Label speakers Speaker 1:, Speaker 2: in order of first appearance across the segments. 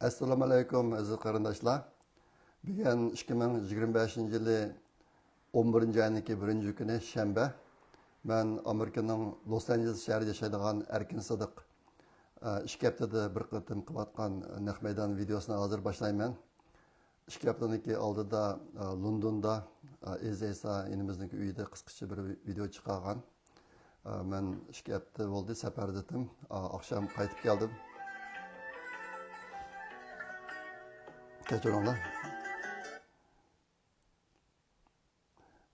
Speaker 1: Assalomu alaykum aziz qarindoshlar. Bugun 2025 yili 11 ayning 1 kuni shanba. Men Amerikaning Los Angeles shahrida yashaydigan Erkin Sidiq 2 haftada bir qatim qilayotgan naq maydon videosini hozir boshlayman. 2 haftadan oldida Londonda Ezesa inimizdagi uyida qisqacha bir video chiqargan. Men 2 hafta bo'ldi safarda edim. Akşam qaytib keldim. Kechiringlar.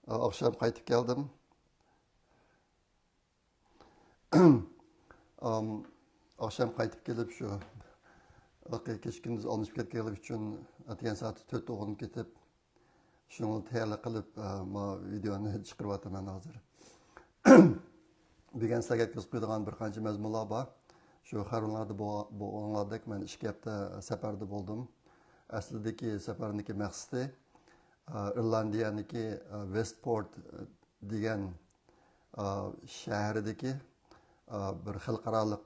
Speaker 1: Akşam qaytib keldim. Akşam qaytib kelib shu kechkinduz olib ketganlik uchun atgan soat 4 o'g'inib ketib shuni tayyorlab qilib videoni chiqaryapman hozir. Bugun sizlarga ko'rsatib qo'yadigan bir qancha mazmunlar bor. Shu xabarlarda bo'lganlardek men 2 hafta safarda bo'ldim. Aslidagi safarniki maqsadi Irlandiyaniki Westport degan shahridagi bir xalqarалық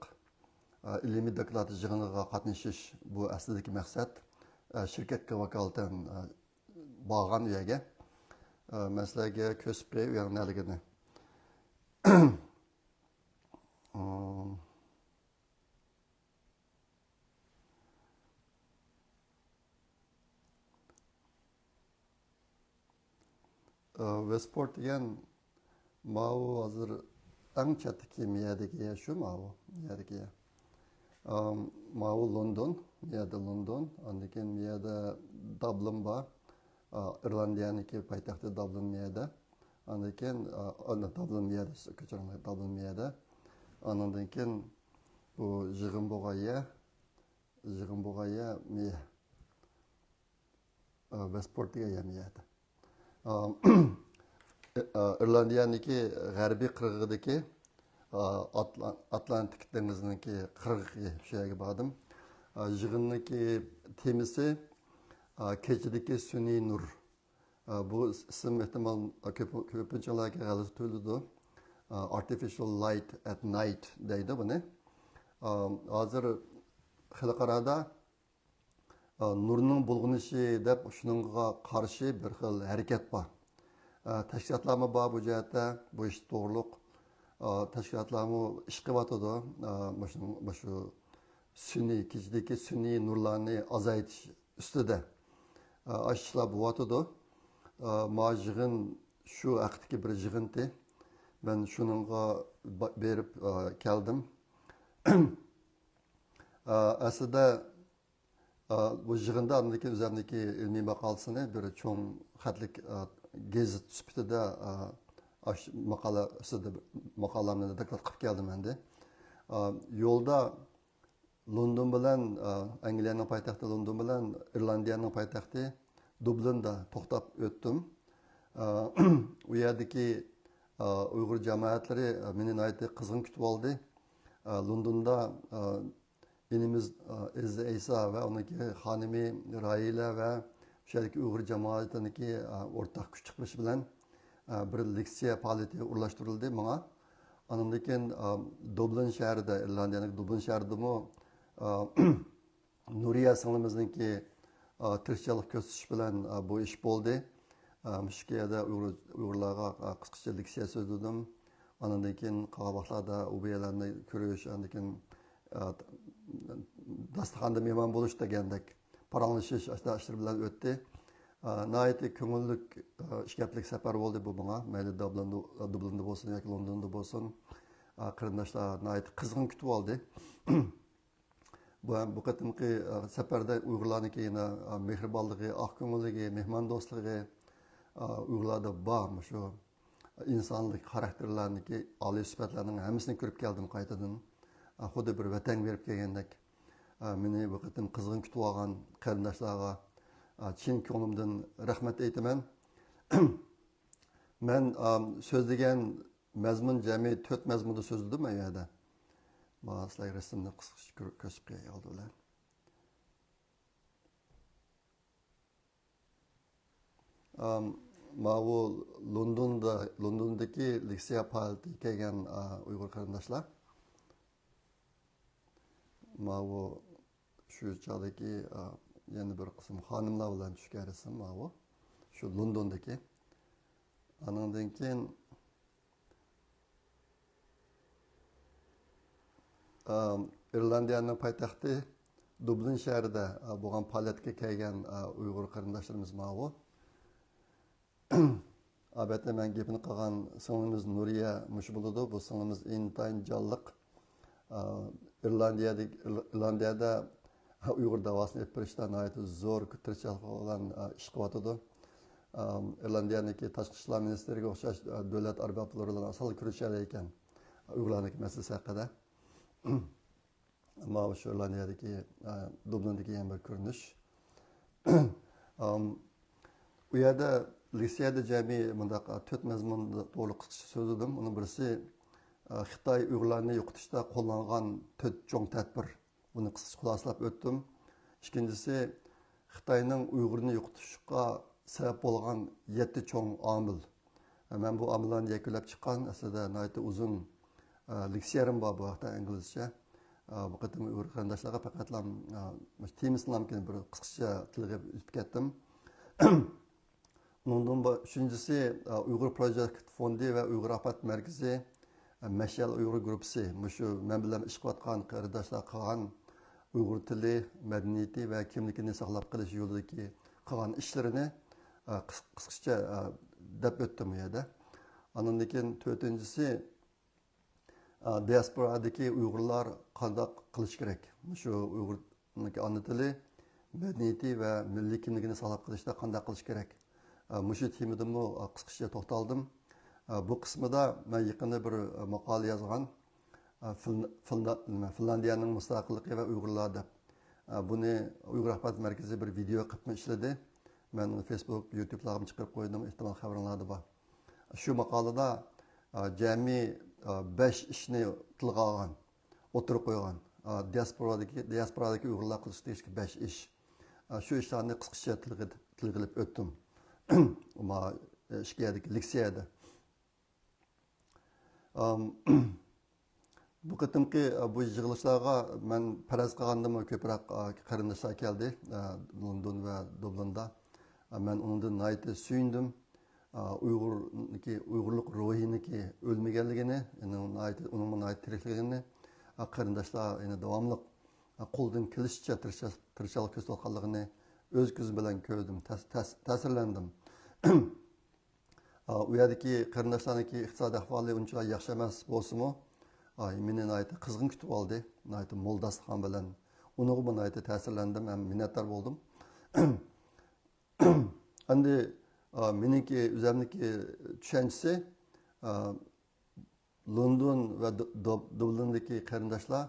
Speaker 1: ilmiy doklad yig'iniga qatnashish. Bu aslidagi maqsad. Shirkatga vakolatan borgan u yerga. Maslaga ko'rsatib qo'yib ya'niligini. Westport degan mau hozir eng chetdagi miyadagi shu miyadagi mau London, miyada London, ondan keyin miyada Dublin bor. Irlandiyaniki poytaxti Dublin miyada. Ondan keyin Dublin miyada, ko'charinglar Dublin miyada. Ondan keyin bu Jig'inbug'aya miya. Westport degan miyada. Irlandiyaniki g'arbiy qirg'idagi Atlantik dengiziniki qirg'iga shu yerga bordim. Yig'inniki temisi kechadagi sun'iy nur. Bu ism ehtimol ko'pinchalarga g'alati tuyuladi. Artificial light at night deydi buni. Hozir xalqarada nurning bulg'unishi deb shuningga qarshi bir xil harakat bor. Tashkilotlarmi bor bu jihatda, bu ish to'g'riliq. Tashkilotlarmi ish qilyotidi. Shu sun'iy kechadagi sun'iy nurlarni azaytish ustida ishlar bo'lyotidi. Yig'in shu vaqtdagi bir yig'inti. Men shuningga berib keldim. Aslida bu yig'inda andaki o'zimdagi ilmiy maqolasini bir cho'ng xatlik gazet sifatida maqolamni doklad qilib keldim endi. Yo'lda London bilan Angliyaning poytaxti London bilan Irlandiyaning poytaxti Dublinda to'xtab o'tdim. U yerdagi Uyg'ur jamoatlari meni nihoyatda qizg'in kutib oldi. Londonda inimiz Ezesa va uniki xonimi Raila va o'shadagi Uyg'ur jamoatiniki o'rtaq kuch chiqarish bilan bir leksiya faoliyati o'rlashtirildi menga. Ondan keyin Dublin shahrida, Irlandiyaning Dublin shahridami Nuriya singlimizniki tirishchilik ko'rsatish bilan bu ish bo'ldi. Shu yerda Uyg'urlarga qisqacha leksiya so'zladim. Ondan keyin qavvaqlarda ubiyalarni ko'rish, ondan keyin dasturxonda mehmon bo'lish degandek paranlashish ashtar bilan o'tdi. Nihoyatda ko'ngillik ishgaplik safar bo'ldi bu menga. Mayli Dublinda bo'lsin yoki Londonda bo'lsin. Qarindoshlar nihoyatda qizg'in kutib oldi. Bu qatimki safarda Uyg'urlarniki yana mehribonligi, oq ko'ngilligi, mehmondo'stligi Uyg'urlarda bor. Shu insonlik xarakterlarniki oliy sifatlarning hammasini ko'rib keldim qaytadan. Xuddi bir vatan berib kelgandek meni bu qatim qizg'in kutib olgan qarindoshlarga chin ko'nglimdan rahmat aytaman. Men so'zlagan mazmun jami 4 mazmunda so'zladim bu yerda. Sizlarga rasmni qisqacha ko'rsatib qo'yay oldilar. Bu Londondagi leksiya faoliyatiga kelgan Uyg'ur qarindoshlar. Bu shu chog'dagi yana bir qism xonimlar bilan tushgan rasm bu. Shu Londondagi. Andan keyin İrlandiyaning poytaxti Dublin shahrida bo'lgan faoliyatga kelgan Uyg'ur qarindoshlarimiz bu. Albatta men gapini qilgan singlimiz Nuriya mush bo'ladi. Bu singlimiz intayin jonliq. İrlandiyada Uyg'ur davosini olib berishda zo'r tirishchilik bilan ish qilyotidi. İrlandiyadagi tashqi ishlar ministriga o'xshash davlat arboblari bilan asal kurashar ekan Uyg'urlarning masalasi haqida. Ama şu İrlandiyadagi Dublindagi ham bir ko'rinish. Bu yerda litseyda jami bundaq 4 mazmunda to'liq qisqa so'zladim. Uning birisi Xitoy Uyg'urlarni yo'qotishda qo'llangan 4 cho'ng tadbir. Buni qisqa xulosalab o'tdim. Ikkinchisi Xitoyning Uyg'urni yo'qotishga sabab bo'lgan 7 cho'ng omil. Men bu omillarni yakunlab chiqqan, aslida nihoyatda uzun leksiyarim bor bu haqda inglizcha. Bu qatim Uyg'ur qarindoshlarga faqat temasini bir qisqacha tilga o'tib ketdim. Bundan üçüncüsü Uyghur Project Fondi ve Uyghur Afat Merkezi Meşal Uyghur Gruppasi. Şu men bilan ish qilayotgan qarindoshlar qilgan Uyghur tili, madaniyati va kimligini saqlab qolish yo'lidagi qilgan ishlarini qisqacha deb o'tdim bu yerda. Ondan keyin to'rtinchisi diasporadagi Uyg'urlar qanday qilish kerak? Shu Uyg'urning ona tili, madaniyati va milliy kimligini saqlab qolishda qanday qilish kerak? Muşu temidimi qisqacha to'xtaldim. Bu qismida men yaqinda bir maqola yozgan Finlandiyaning mustaqilligi va Uyg'urlar deb. Buni Uyg'ur Afat Markazi bir video qilib ishladi. Men Facebook, YouTube'larga chiqarib qo'ydim, ehtimol xabaringlarda bor. Shu maqolada jami 5 ishni tilga olgan, o'tirib qo'ygan. Diasporadagi Uyg'urlar qilishdagi 5 ish. Shu ishlarni qisqacha tilga qilib o'tdim. Ama şikayetlik leksiyada. Bu qıtımki bu yig'ilishlarga men faraz qilgandim ko'proq qarindoshlar keldi London va Dublinda. Men undan nihoyatda suyundim. Uyg'urlik ruhiniki o'lmaganligini, uning nihoyat tirikligini qarindoshlar yana davomli qo'ldan kelishicha tirishchilik ko'rsatganligini o'z ko'zim bilan ko'rdim, ta'sirlandim. U yerdagi qarindoshlarniki iqtisodiy ahvoli uncha yaxshi emas bo'lsa-mu, meni nihoyatda qizg'in kutib oldi, nihoyatda mo'l dasturxon bilan. Unga nihoyatda ta'sirlandim, ham minnatdor bo'ldim. Endi meniki o'zimniki tushunchasi London va Dublindagi qarindoshlar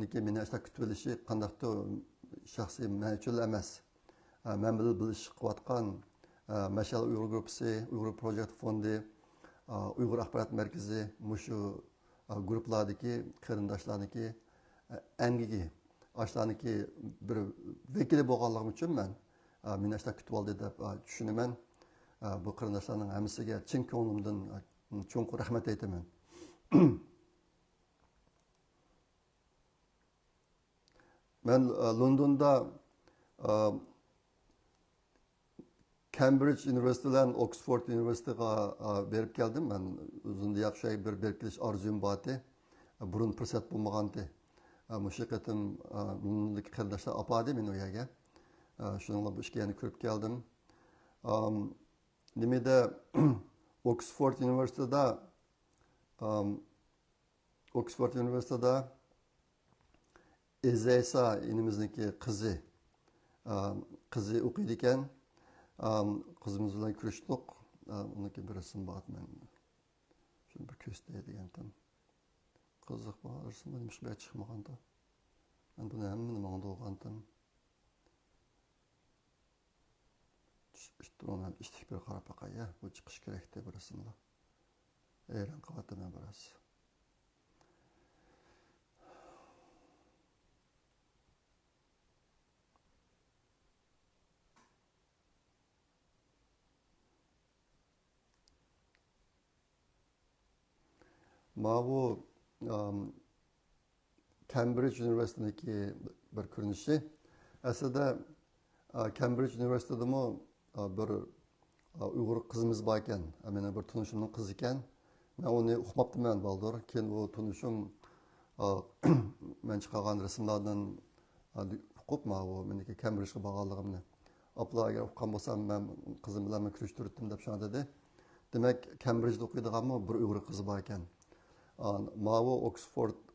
Speaker 1: niki meni ashta kutib olishi qandaqdir shaxsiy men uchun emas. Men bilan bilish qilayotgan Meşal Uyghur Gruppasi, Uyghur Project Fondi, Uyghur Axborot Markazi mushu guruhlardagi qarindoshlarniki angigi, ashlarniki bir vakili bo'lganligim uchun meni ashta kutib oldi deb tushunaman. Bu qarindoshlarning hammasiga chin ko'nglimdan cho'nqur rahmat aytaman. Men Londonda Cambridge University bilan Oxford University'ga berib keldim. Men uzun yaxshi bir berib kelish orzum bor edi. Burun fursat bo'lmagandi. Mushu qatim Londondagi qarindoshlar opadi meni u yerga. Shuningla bu ishga yana kirib keldim. Nimada Oxford University'da Ezesa inimizniki qizi o'qiydi ekan. Qizimiz bilan ko'rishdik. Uniki bir rasm bor men. Shuni bir ko'rsataydigandim. Qiziq bor, rasmlar nimishga chiqmaganda. Men buni hammani mangda o'qigandim. Ona ishtik bir qarab baqaya, bu chiqish kerak deb bir rasmlar. E'lon qilyapti men biroz. Bu Cambridge Üniversitesi'ndeki bir ko'rinishi. Aslida Cambridge Üniversitesi'dami bir Uyg'ur qizimiz bor ekan. Meni bir tunishimning qizi ekan. Men uni uqmabdiman baldur. Keyin bu tunishim men chiqargan rasmlardan uqib, meniki Cambridge'ga borganligimni. Abla agar uqqan bo'lsam, men qizim bilan ko'rishtirdim deb shunday dedi. Demak, Cambridge'da o'qiydiganmi bir Uyg'ur qizi bor ekan. Mavi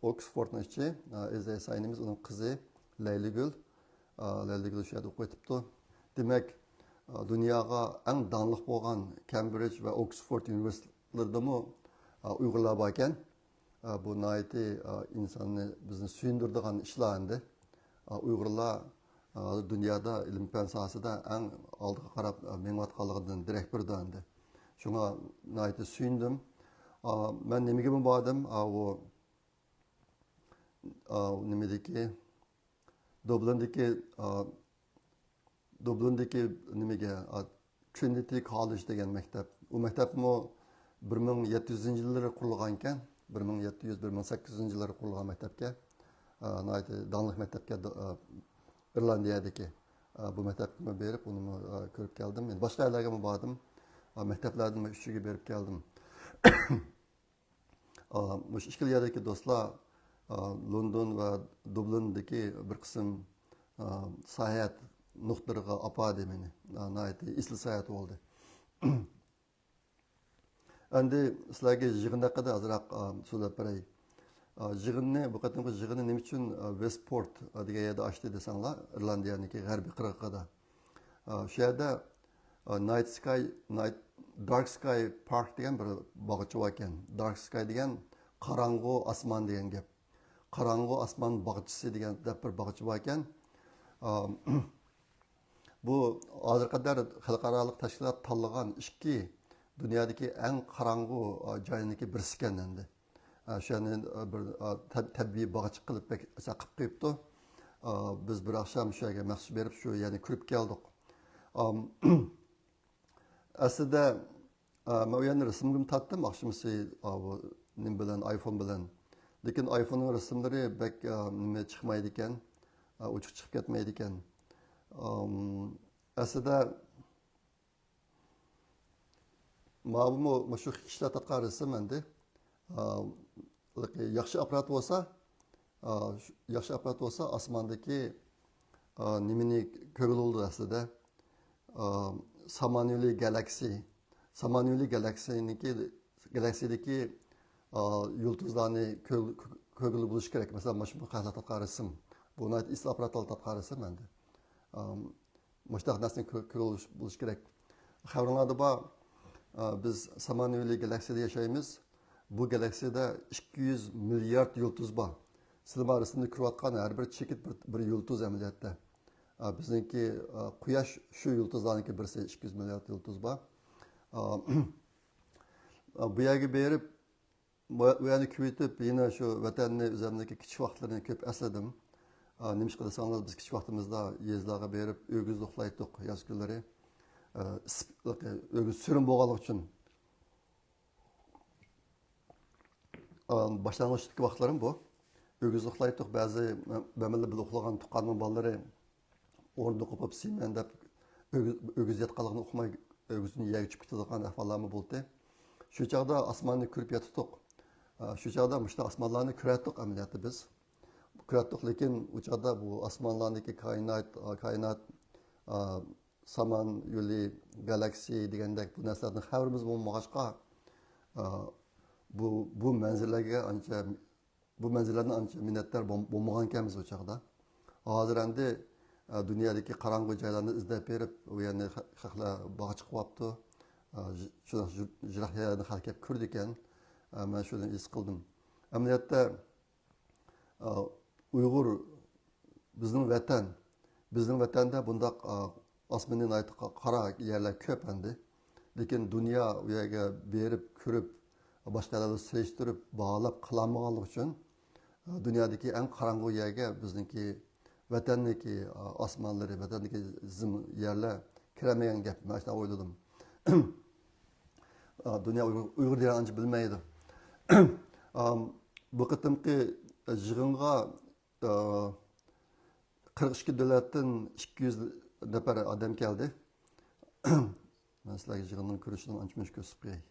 Speaker 1: Oxford'ning ichi, Ezay Saynimiz uning qizi Layligul. Layligul shu yerda o'qiyotibdi. Demak, dunyoga eng donliq bo'lgan Cambridge va Oxford universitetlaridami Uyg'urlar bor ekan. Bu nihoyatda insonni bizni suyundiradigan ishlar endi. Uyg'urlar dunyoda ilm fan sohasida eng oldiga qarab mengayotganligidan darak berdi endi. Shunga nihoyatda suyundim. Ben nimaga bordim? Nimadagi Dublin'dagi nimaga Trinity College degan maktab. U maktabmi 1700-yillarda qurilgan ekan. 1700-1800-yillarda qurilgan maktabga. Nihoyatda donliq maktabga Irlandiyadagi bu maktabni berib, uni ko'rib keldim. Men boshqa yerlarga bordim. Maktablardan uchiga berib keldim. Mush ikki yerdagi do'stlar London va Dublin'dagi bir qism sayohat nuqtalariga olib meni. Nihoyatda isli sayohat bo'ldi. Endi sizlarga yig'in haqida ozroq so'zlab beray. Yig'inni, bu qatimgi yig'inni nima uchun Westport degan yerda ochdi desanglar, Irlandiyaniki g'arbiy qirg'og'ida. Shu yerda Dark Sky Park degan bir bog'cha bor ekan. Dark Sky degan qorong'u osmon degan gap. Qorong'u osmon bog'chisi degan bir bog'cha bor ekan. Bu hozirga qadar xalqaro tashkilot tanlagan ikki dunyodagi eng qorong'u joyninki birisi ekan endi. O'shani bir tabiiy bog'cha qilib saqib qo'yibdi. Biz bir oqshom shu yerga maxsus berib shu yerni ko'rib keldik. Aslida men u yerni rasmimni tatdim oqshomsi nim bilan iPhone bilan. Lekin iPhone'ning rasmlari bek nima chiqmaydi ekan, ochiq chiqib ketmaydi ekan. Aslida mana shu ishlar tatgan rasm endi yaxshi apparat bo'lsa, osmondagi nimani ko'rildi aslida. Samanyolu galaksidagi yulduzlarni ko'rgili bo'lishi kerak. Masalan, mana shu tatgan rasm. Bu isli apparatlar tatgan rasm endi. Mana narsani ko'rgili bo'lishi kerak. Xabarlarda bor, biz Samanyolu galaksiyada yashaymiz. Bu galaksiyada 200 milliard yulduz bor. Sizlar rasmni ko'rayotgan har bir chekit bir yulduz amaliyotda. Bizniki Quyosh shu yulduzlarniki birisi 200 milliard yulduz bor. Bu yerga berib, bu yerni ko'yitib, yana shu vatanni o'zimdagi kichik vaqtlarini ko'p esladim. Nima qilsangiz biz kichik vaqtimizda yezlarga berib o'giz uxlaydik yoz kunlari. O'giz surim bo'lganlik uchun. Boshlang'ichdagi vaqtlarim bu. O'giz uxlaydik, ba'zi bamilli bilan uxlagan tuqqanning bolalari o'rnida qopib siyman deb o'giz yatqanligini uqmay o'gizni yerga tushib ketadigan ahvollarmi bo'ldi. Shu chog'da osmonni ko'rib yotdik. Shu chog'da mushta osmonlarni ko'ratdik amaliyotda biz. Ko'ratdik, lekin u chog'da bu osmonlardagi koinot saman yo'li, galaksiya degandek bu narsalardan xabarimiz bo'lmag'achqa bu manzillardan ancha minnatdor bo'lmagan ekanmiz u chog'da. Hozir endi dunyodagi qorong'u joylarni izlab berib, u yerni xalqlar bog'cha qilyapti. Shuna jirahlarni xalq ko'rdi ekan. Men shuni his qildim. Amaliyotda Uyg'ur bizning vatanda bundaq osmonning qora yerlar ko'p endi. Lekin dunyo u yerga berib, ko'rib, boshqalarni selishtirib, bog'lab qilolmaganlik uchun dunyodagi eng qorong'u yerga bizniki vatanniki osmonlari, vatanniki yerlar kiramagan gap. Men shunday o'yladim. Dünya Uyghur dilini anca bilmeydi. Bu qatimki yig'inga 42 davlatdan 200 nafar odam keldi. Men sizlarga yig'inning ko'rishini ancha-muncha ko'rsatib qo'yay.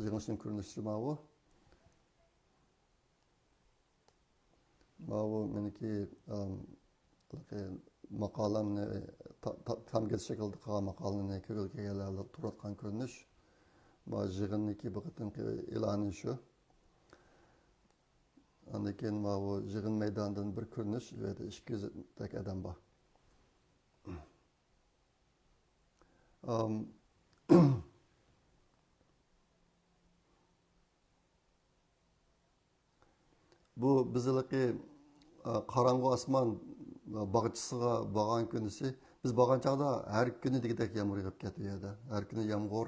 Speaker 1: Yig'inning ko'rinishi mana bu meniki maqolamni tam şekilde qilgan maqolani ko'rilganlarga turayotgan ko'rinish. Bu yig'inniki bu qitimki e'loni shu. Ondan keyin bu yig'in maydonidan bir ko'rinish va 200 tak odam bor. Bu biziliki qarang'u osmon bog'chisiga borgan kunisi biz borgan chog'da har kuni degidek yomg'ir yog'ib ketdi u yerda. Har kuni yomg'ir,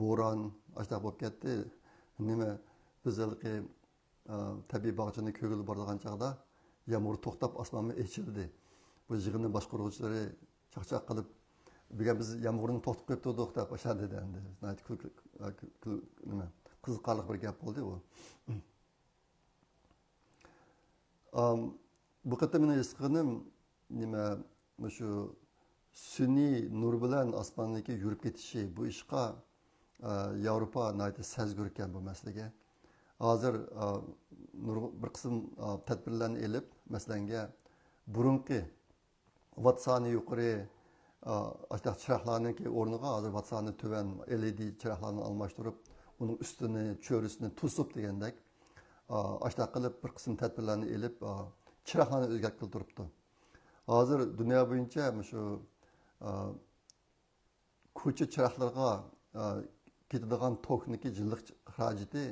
Speaker 1: bo'ron, ashta bo'lib ketdi. Nima biziliki tabiiy bog'chani ko'rib borgan chog'da yomg'ir to'xtab osmonga echildi. Bu yig'inni boshqaruvchilari chaqchaq qilib biz yomg'irni to'xtatib qo'yib turdik deb o'shadi endi. Nima qiziqarli bir gap bo'ldi u. Bu qatam meni his qilganim nima shu sun'iy nur bilan osmonniki yurib ketishi bu ishqa Yevropa nayt sezgur ekan bu masalaga. Hozir bir qism tadbirlarni elib, masalanga burunqi vatsani yuqori ashta chiroqlarniki o'rniga hozir vatsani tuvan LED chiroqlarni almashtirib, uning ustini, cho'risini to'sib degandek ashta qilib bir qism tadbirlarni elib chiroqlarni o'zgartirib turibdi. Hozir dunyo bo'yicha shu ko'cha chiroqlarga ketadigan tokniki yillik xarajati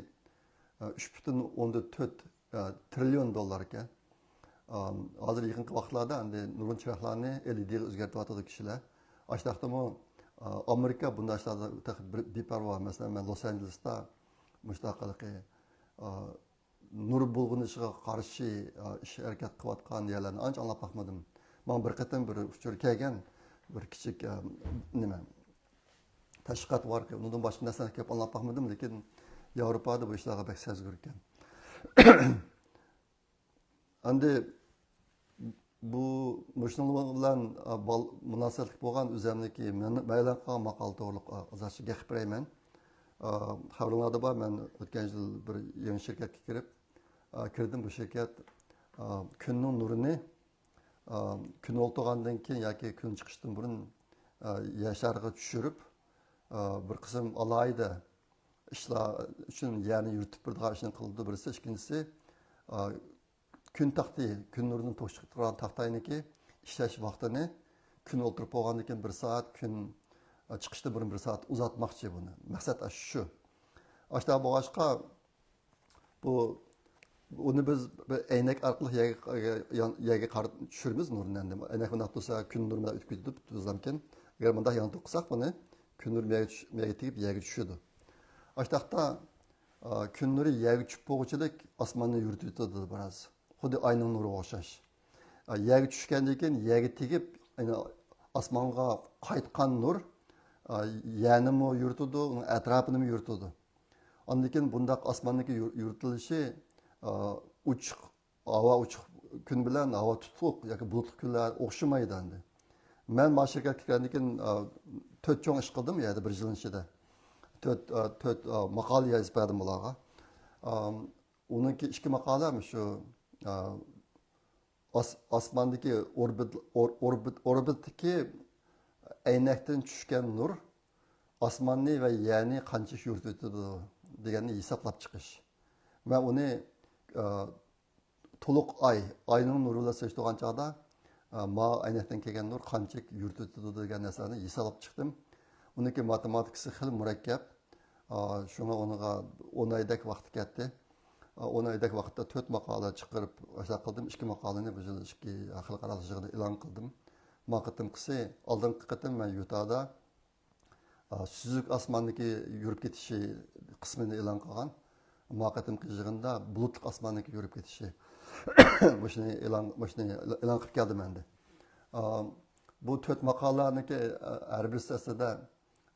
Speaker 1: 3,4 trillion dollar ekan. Hozir yaqinqi vaqtlarda endi nurg'un chiroqlarni LEDga o'zgartiryapti kishilar. Ashtaqdimi Amerika bunday ishlarda beparvo. Masalan, men Los Angelesda mustaqillikka nur bulg'unishiga qarshi ish harakat qilayotgan yerlarni ancha anglab baxmadim. Men bir qatam bir uchur kelgan bir kichik nima tashqat bor ki, undan boshqa narsani kelib anglab baxmadim, lekin Yevropada bu ishlarga bek sezgur ekan. Endi bu mushunlar bilan munosabatli bo'lgan o'zimniki maylan qilgan maqol to'g'riliq azarchi gapirayman. Xabarlarda bor, men o'tgan yil bir yangi shirkatga kirdim. Bu shirkat kunning nurini kun o'ltirgandan keyin yoki kun chiqishdan burun yasharga tushirib bir qism alayda ishlar uchun ya'ni yuritib turgan ishni qildi birisi. Ikkinchisi kun taxti, kun nurini to'shib turgan taxtayniki ishlash vaqtini kun o'tirib bo'lgandan keyin 1 soat, kun chiqishda burun 1 soat uzatmoqchi buni. Maqsad shu. Ashta bo'lg'achqa bu uni biz aynak orqali yerga qarab tushiramiz nurini endi. Aynak bunday tursa kun nuri bilan o'tib ketib tuzlamkan. Agar bunday yon to'qsak buni kun nuri yerga tegib yerga tushadi. Ashtaxta kun nuri yerga tushib bo'lguchilik osmonni yuritadi biroz. Xuddi oyning nuri o'xshash. Yerga tushgandan keyin yerga tegib osmonga qaytgan nur yanimi yuritadi, uning atrofini yuritadi. Ondan keyin bundaq osmonniki yuritilishi uchiq, havo uchiq kun bilan havo tutuq yoki bulutli kunlar o'xshamaydi endi. Men mana shu yerga kirgandan keyin 4 cho'ng ish qildim, yani bir yil ichida. 4 maqola yozib berdim ularga. Uningki 2 maqolam shu osmondagi orbitdagi aynakdan tushgan nur osmonni va yerni qancha yuritadi deganni hisoblab chiqish. Men uni to'liq oyning nuri bilan solishtirgan chog'da ma aynakdan kelgan nur qancha yuritadi degan narsani hisoblab chiqdim. Uniki matematikasi xil murakkab. Shunga uniga 10 oydak vaqt ketdi. 10 oydak vaqtda 4 maqola chiqarib o'sha qildim. 2 maqolani bu yil xalqaro yig'inda e'lon qildim. Maqatimqisi oldingi qatim men Yutada süzük osmonniki yurib ketishi qismini e'lon qilgan. Maqatimqi yig'inda bulutli osmonniki yurib ketishi. Buni e'lon qilib keldim endi. Bu 4 maqolaniki har birisida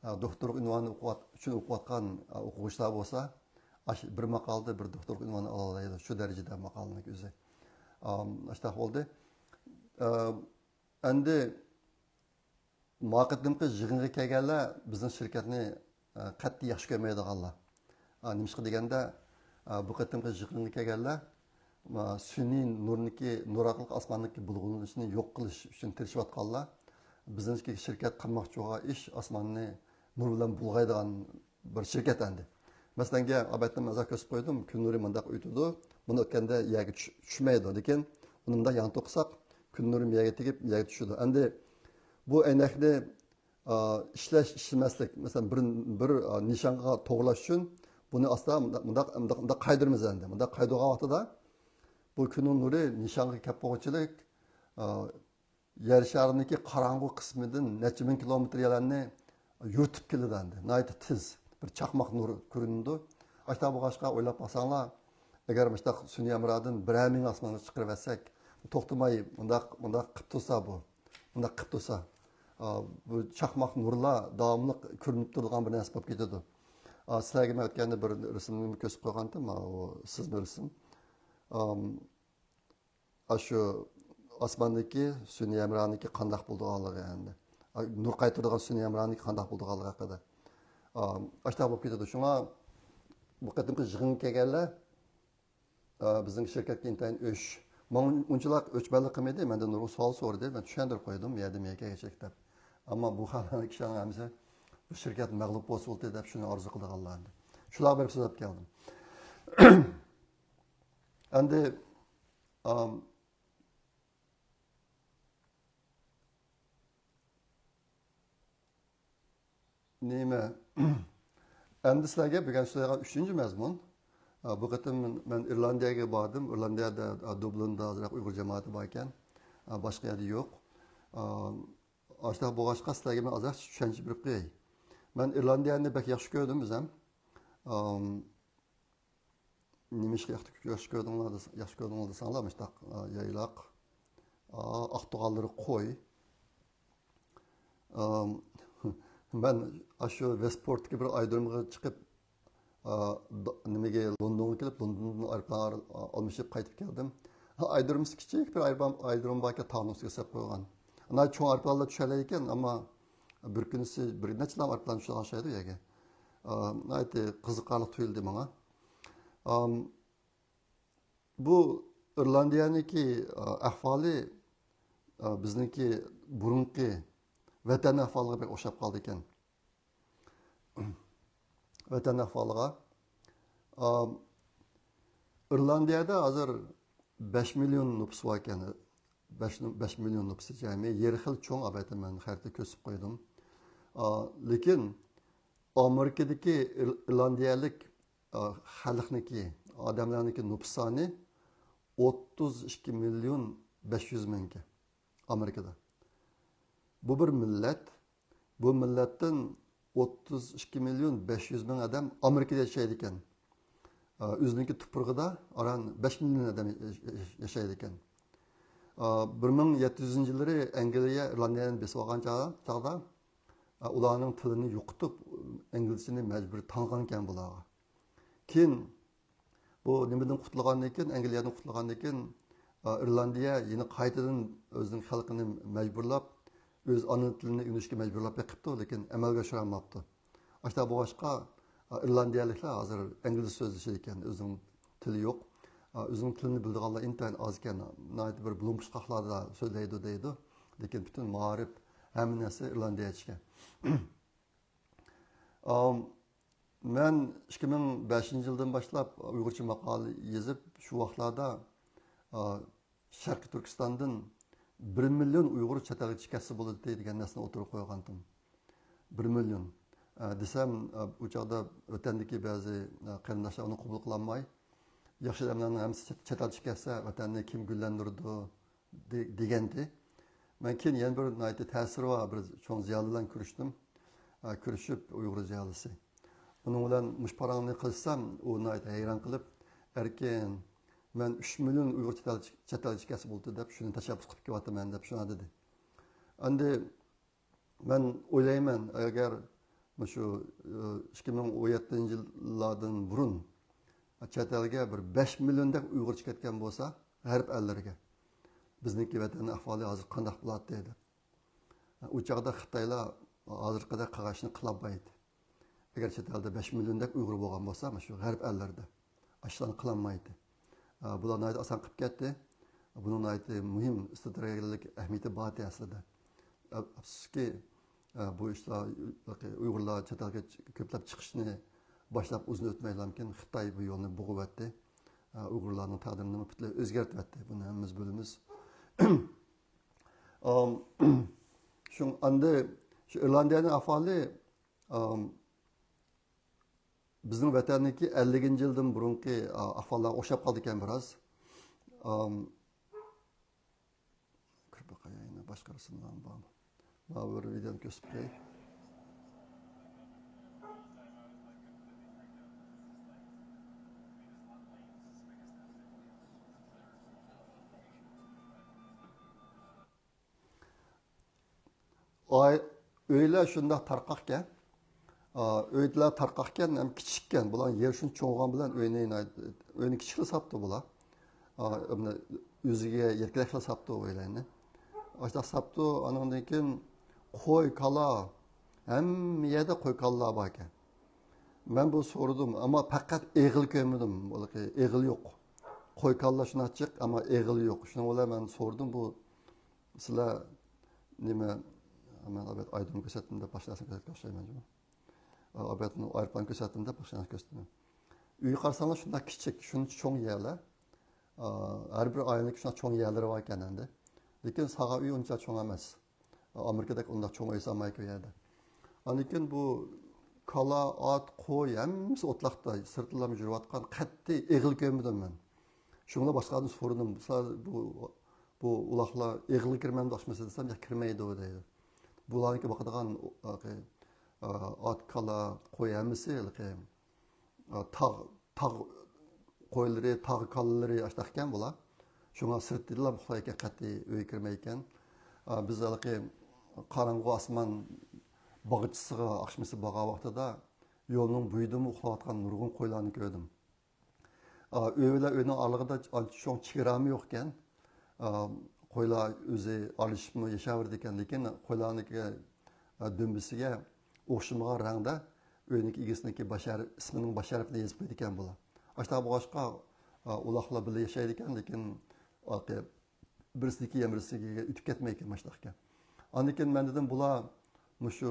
Speaker 1: doktorluk ünvanı üçün o'qiyotgan o'quvchilar bo'lsa, bir maqolada bir doktorluk ünvanı ala oladi. Shu darajada maqolaning o'zi. Ashta bo'ldi. Endi muvaqqatdimki yig'inga kelganlar bizning shirkatni qat'iy yaxshi ko'rmaydiganlar. Nimishqa deganda bu qatimqi yig'inga kelganlar sun'iy nurniki nur orqali osmonniki bulg'anishini yo'q qilish uchun tirishayotganlar. Bizning shirkat qilmoqchi bo'lgan ish osmonni nur bilan bulg'aydigan bir shirkat endi. Masalan, albatta mazar ko'rsatib qo'ydim, kun nuri bundoq o'tadi. Buni o'tganda yerga tushmaydi, lekin uni bundoq yan to'qsak, kun nuri yerga tegib, yerga tushadi. Endi bu aynakni işlemaslik, masalan, bir nishonga to'g'rilash uchun buni asla bundoq qaydirmiz endi. Bundoq qaydirgan vaqtida bu kun nuri nishonga kelib bo'lganchilik yer shariniki qorong'u qismidan necha ming kilometr yerlarni yurtib keladi endi. Nihoyat tez bir chaqmoq nuri ko'rinadi. Ashta bo'lg'achqa o'ylab qolsanglar, agar mana sun'iy amrodan 1000 osmonga chiqarib olsak, to'xtamay bundoq qilib tursa bundoq qilib tursa, bu chaqmoq nurlar davomli ko'rinib turadigan bir narsa bo'lib ketadi. Sizlarga men o'tganda bir rasmni ko'rsatib qo'ygandim, u sizni rasm. Shu osmondagi sun'iy amroniki qandoq bo'lganligi endi. Nur qaytaradigan sun'iy amroniki qandoq bo'lganligi haqida. Ashta bo'lib ketadi. Shunga bu qatimqi yig'inga kelganlar bizning shirkatga intayin unchalar o'chmanlik qilmaydi. Mendan nurg'un savol so'radi. Men tushuntirib qo'ydim, yerda menga kelishlik. Ammo bu xalqning kishilar hamsi bu shirkat mag'lub bo'lsin deb shuni orzu qilganlar endi. Shular berib so'zlab keldim. Endi nima? Endi sizlarga bugun so'ragan 3-mazmun. Bu qatim men Irlandiyaga bordim. Irlandiyada Dublinda ozroq Uyg'ur jamoati bor ekan. Boshqa yerda yo'q. Ashta bo'lg'achqa sizlarga men ozroq tushuncha berib qo'yay. Men Irlandiyani bak yaxshi ko'rdim biz ham. Nimishqa yaxshi ko'rdinglar desanglar, mustaq yayloq, oqto'g'allari qo'y. Ben shu Westportga bir aydirmaga chiqib nimaga Londonga kelib, Londondan aeroplan olmishib qaytib keldim. Aydirimiz kichik bir aydirim borga tanusiga sep qo'ygan. Ana cho'ng aeroplanlar tushalar ekan, ammo bir kunisi bir necha aeroplan tushagan shaydi yerga. Aytdi qiziqarli tuyuldi menga. Bu Irlandiyaniki ahvoli bizniki burunqi vatan ahvoliga bir o'xshab qoldi ekan. Vatan ahvoliga Irlandiyada hozir 5 million nüfus var ekan. 5 million nüfus jami yer xil cho'ng albatta men xaritda ko'rsatib qo'ydim. Lekin Amerikadagi irlandiyalik xalqniki, odamlarniki nüfus soni 32 milyon 500 mingga Amerikada. Bu bir millet. Bu milletten 32 milyon 500 bin adam Amerika'da yaşaydı iken. Özünki tuprağıda aran 5 milyon adam yaşaydı iken. 1700 yılları Angliya, İrlandiya'nın besip olgan çağda ularning tilini yo'qotib, inglizceni majbur tanıgan ekan bularga. Keyin bu nimadan qutulgandan keyin, Angliyadan qutulgandan keyin İrlandiya yine qaytadan o'zining xalqini majburlab öz ana tilini öğrenishga majburlab qilibdi, lekin amalga oshirolmabdi. Ashta boshqa irlandiyaliklar hozir ingliz so'zlashar ekan, o'zining tili yo'q. O'zining tilini biladiganlar intayin oz ekan, nihoyat bir bulumshqoqlarda so'zlaydi deydi, lekin butun ma'rif hamma narsa irlandiyacha. Men 2005-yildan boshlab Uyg'urcha maqola yozib, shu vaqtlarda Sharqiy Turkistondan 1 milyon Uyg'ur chet elga chiqasi bo'ladi degan narsani o'tirib qo'ygandim. 1 milyon. Desam, u chaqda vatandagi ba'zi qarindoshlar uni qabul qilolmay, yaxshi odamlarning hammasi chet elga chiqasa, vatanni kim gullantirdi degandi. Men keyin yana bir nihoyatda ta'siri bor bir cho'ng ziyoli bilan ko'rishib Uyg'ur ziyolisi. Uning bilan mushparangni qilsam, u nihoyatda hayron qilib, erkin men 3 milyon Uyg'ur chet elga chiqasi bo'ldi deb shuni tashabbus qilib kelyapman deb shuna dedi. Endi men o'ylayman, agar shu 2017 yillardan burun chet elga bir 5 milliondek uyg'ur chiqib ketgan bo'lsa g'arb ellariga bizniki vatanning ahvoli hozir qanday bo'ladi deydi. U chog'da xitoylar hozirgidek qilishni qilolmaydi. Agar chet elda 5 milliondek uyg'ur bo'lgan bo'lsa shu g'arb ellarida ashlan qilolmaydi. Bular oson qilib ketdi. Bunun muhim strategik ahamiyati bor aslida. Afsuski bu ishlar uyg'urlar chet elga ko'plab chiqishni boshlab uzun o'tmaylarmikin Xitoy bu yo'lni bo'g'ib uyg'urlarning taqdirini butunlay o'zgartirdi. Buni hammamiz bilamiz. Shu anda shu Irlandiyaning ahvoli bizning vatanniki 50-yildan burungi ahvollarga o'xshab qoldi ekan biroz. Boshqarasidan bormi? Mana bir videoni ko'rsatib qo'yay. Öyle shundoq tarqaqkan. Öydüler tarqaqkan, hem kichikkan. Bular yer shuncha cho'g'on bilan o'yni kichikli sapdi bular. O'ziga yerkilakli sapdi o'ylayni. Ashta sapdi, andan keyin qo'y, kala, hamma yerda qo'y kalalar bor ekan. Men bu so'radim, ammo faqat eg'il ko'rmadim. Eg'il yo'q. Qo'y kalalar shuni chiq, ammo eg'il yo'q. Shuni o'ylab men so'radim, bu sizlar nima men albatta aydın ko'rsatdim deb boshqasini ko'rsatib o'xshayman. Albatta ayrpon ko'rsatdim deb boshqasini ko'rsatdim. Uy qarasanglar shunday kichik, shuncha cho'ng yerlar. Har bir oilaning shunday cho'ng yerlari bor ekan endi. Lekin saga uy uncha cho'ng emas. Amerikadagi unda cho'ng uy solmaydi u yerda. Lekin bu kala, at, qo'y hammasi o'tloqda sirtlarga yurayotgan qat'iy eg'il ko'rmadim men. Shunga boshqadan so'radim. Bu uloqlar eg'il kirmamdi oshmasa desam, ya kirmaydi deydi. Bularniki bakadigan at, kala, qo'y hammasi tog' qo'ylari, tog' kalaları ashtaqqan bular. Shunga sirtdilar uxlayotgan qat'iy uy kirmay ekan. Biz qorong'u osmon bog'ichisiga oqshmasi bo'lgan vaqtida yo'lning bo'yida uxlayotgan nurg'un qo'ylarni ko'rdim. Uylar uyning oralig'ida cho'ng chegirami yo'q ekan. Qo'ylar o'zi olishibmi yashayverdi ekan, lekin qo'ylarniki dumbisiga o'xshamagan rangda uyning egisiniki Bashar ismining Basharov deb yozib qo'ydi ekan bular. Ashta boshqa uloqlar bilan yashaydi ekan, lekin birisiga birisiga o'tib ketmay ekan mashtaxga. Andan men dedim bular shu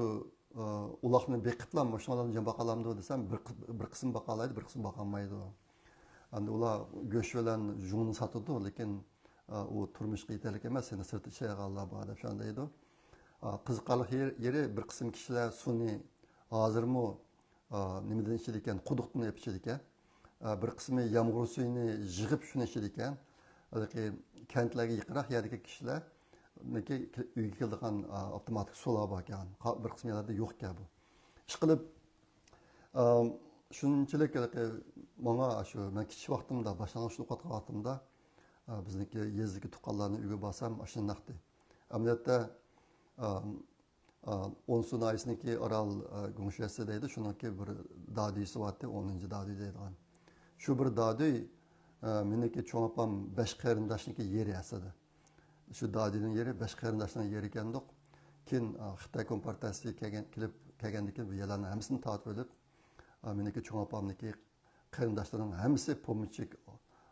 Speaker 1: uloqni beqitlam, shularni jam baqalamdi desam, bir qism baqalaydi, bir qism baqolmaydi. Endi ular go'sht bilan jungni sotadi, lekin u turmushga yetarli emas, seni sirti ishlaydiganlar bor deb shunday deydi. Qiziqarli yeri bir qism kishilar suvni hozirmi nimadan ichadi ekan, quduqdan ichadi ekan. Bir qismi yomg'ir suyini yig'ib shuni ichadi ekan. Kentlarga yaqinroq yerdagi kishilar uyga keladigan avtomatik suvlar bor ekan. Bir qism yerlarda yo'q ekan bu. Ish qilib shunchalik menga shu men kichik vaqtimda, boshlang'ich o'qiyotgan vaqtimda bizniki yezdagi tuqqanlarni uyga borsam ashunaqdi. Amaliyotda 10 sunayisiniki Oral Gumshasi deydi, shuniki bir dadisi vardı, 10. dadi deydigan. Shu bir dadi meniki cho'ng opam 5 qarindoshniki yeri asadi. Shu dadining yeri 5 qarindoshning yeri ekandiq. Keyin Xitoy kompartiyasi kelgandan keyin bu yerlarni hammasini tortib olib, meniki cho'ng opamniki qarindoshlarining hammasi pomidchik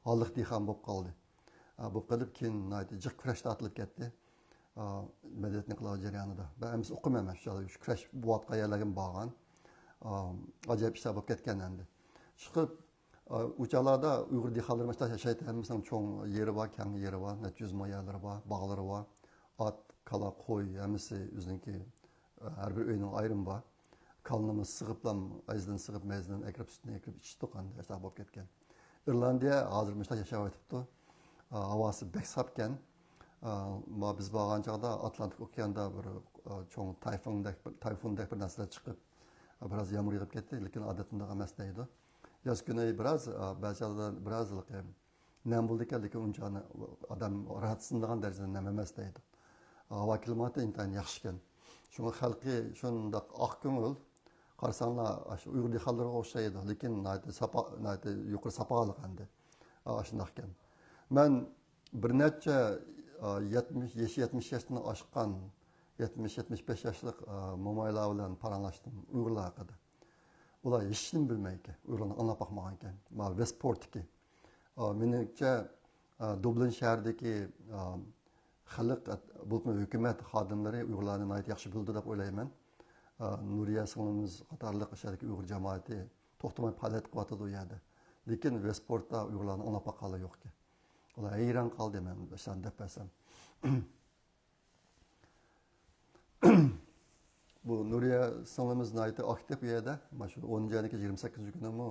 Speaker 1: holliq dehqon bo'lib qoldi. Bu qilib keyin jiq kurash tortilib ketdi. Medeniyetni qilgan jarayonida. Ben hemsi okumayman şu kurash bu vatqa yerlarga borgan. Acayip ishlar bo'lib ketgan endi. Chiqib uchalarda Uyg'ur dehqonlari mana yashaydi, hammasinin cho'ng yeri bor, kang yeri bor, 400 mo yerlari bor, bog'lari bor. At, kala, qo'y, hammasi o'ziniki har bir uyning ayrim bor. Kalnimiz sig'iblam, ayzdan sig'ib, mayzdan akrab sutini akrab ichdik endi, shunday bo'lib ketgan. Irlandiya hozir mana yashab o'tibdi. Havası bek sapken. Biz borgan chog'da Atlantik okeanda bir cho'ng tayfundek bir narsalar chiqib, biroz yomg'ir yog'ib ketdi, lekin odatindagi emas deydi. Yoz kuni biroz ba'zida biroz nam bo'ldi ekan, lekin uncha odam rahatsindigan darajada nam emas deydi. Havo klimati intayin yaxshi ekan. Shunga xalqi shundoq oq ko'ngil, Qarasanglar, shu Uyg'ur dehqonlarga o'xshaydi, lekin yuqori sapolik endi. Shundoq ekan. Men bir necha 70 yoshdan oshgan 70-75 yoshlik mo'maylar bilan paranglashdim Uyg'urlar haqida. Ular hech nima bilmaydi, Uyg'urlarni anglab boqmagan ekan. Ma Westportdagi meningcha Dublin shahridagi xalq bo'lma hukumat xodimlari Uyg'urlarni nihoyat yaxshi bildi deb o'ylayman. Nuriya singlimiz qatorliq shahardagi Uyg'ur jamoati to'xtamay faoliyat qilyotdi u yerda. Lekin Westportda Uyg'urlarni anglab boqqanlar yo'q ekan. Ular hayron qoldi men o'shan deb bilsam. Bu Nuriya singlimiz nihoyat aktiv bu yerda. Mana shu 10-niki 28-kunimi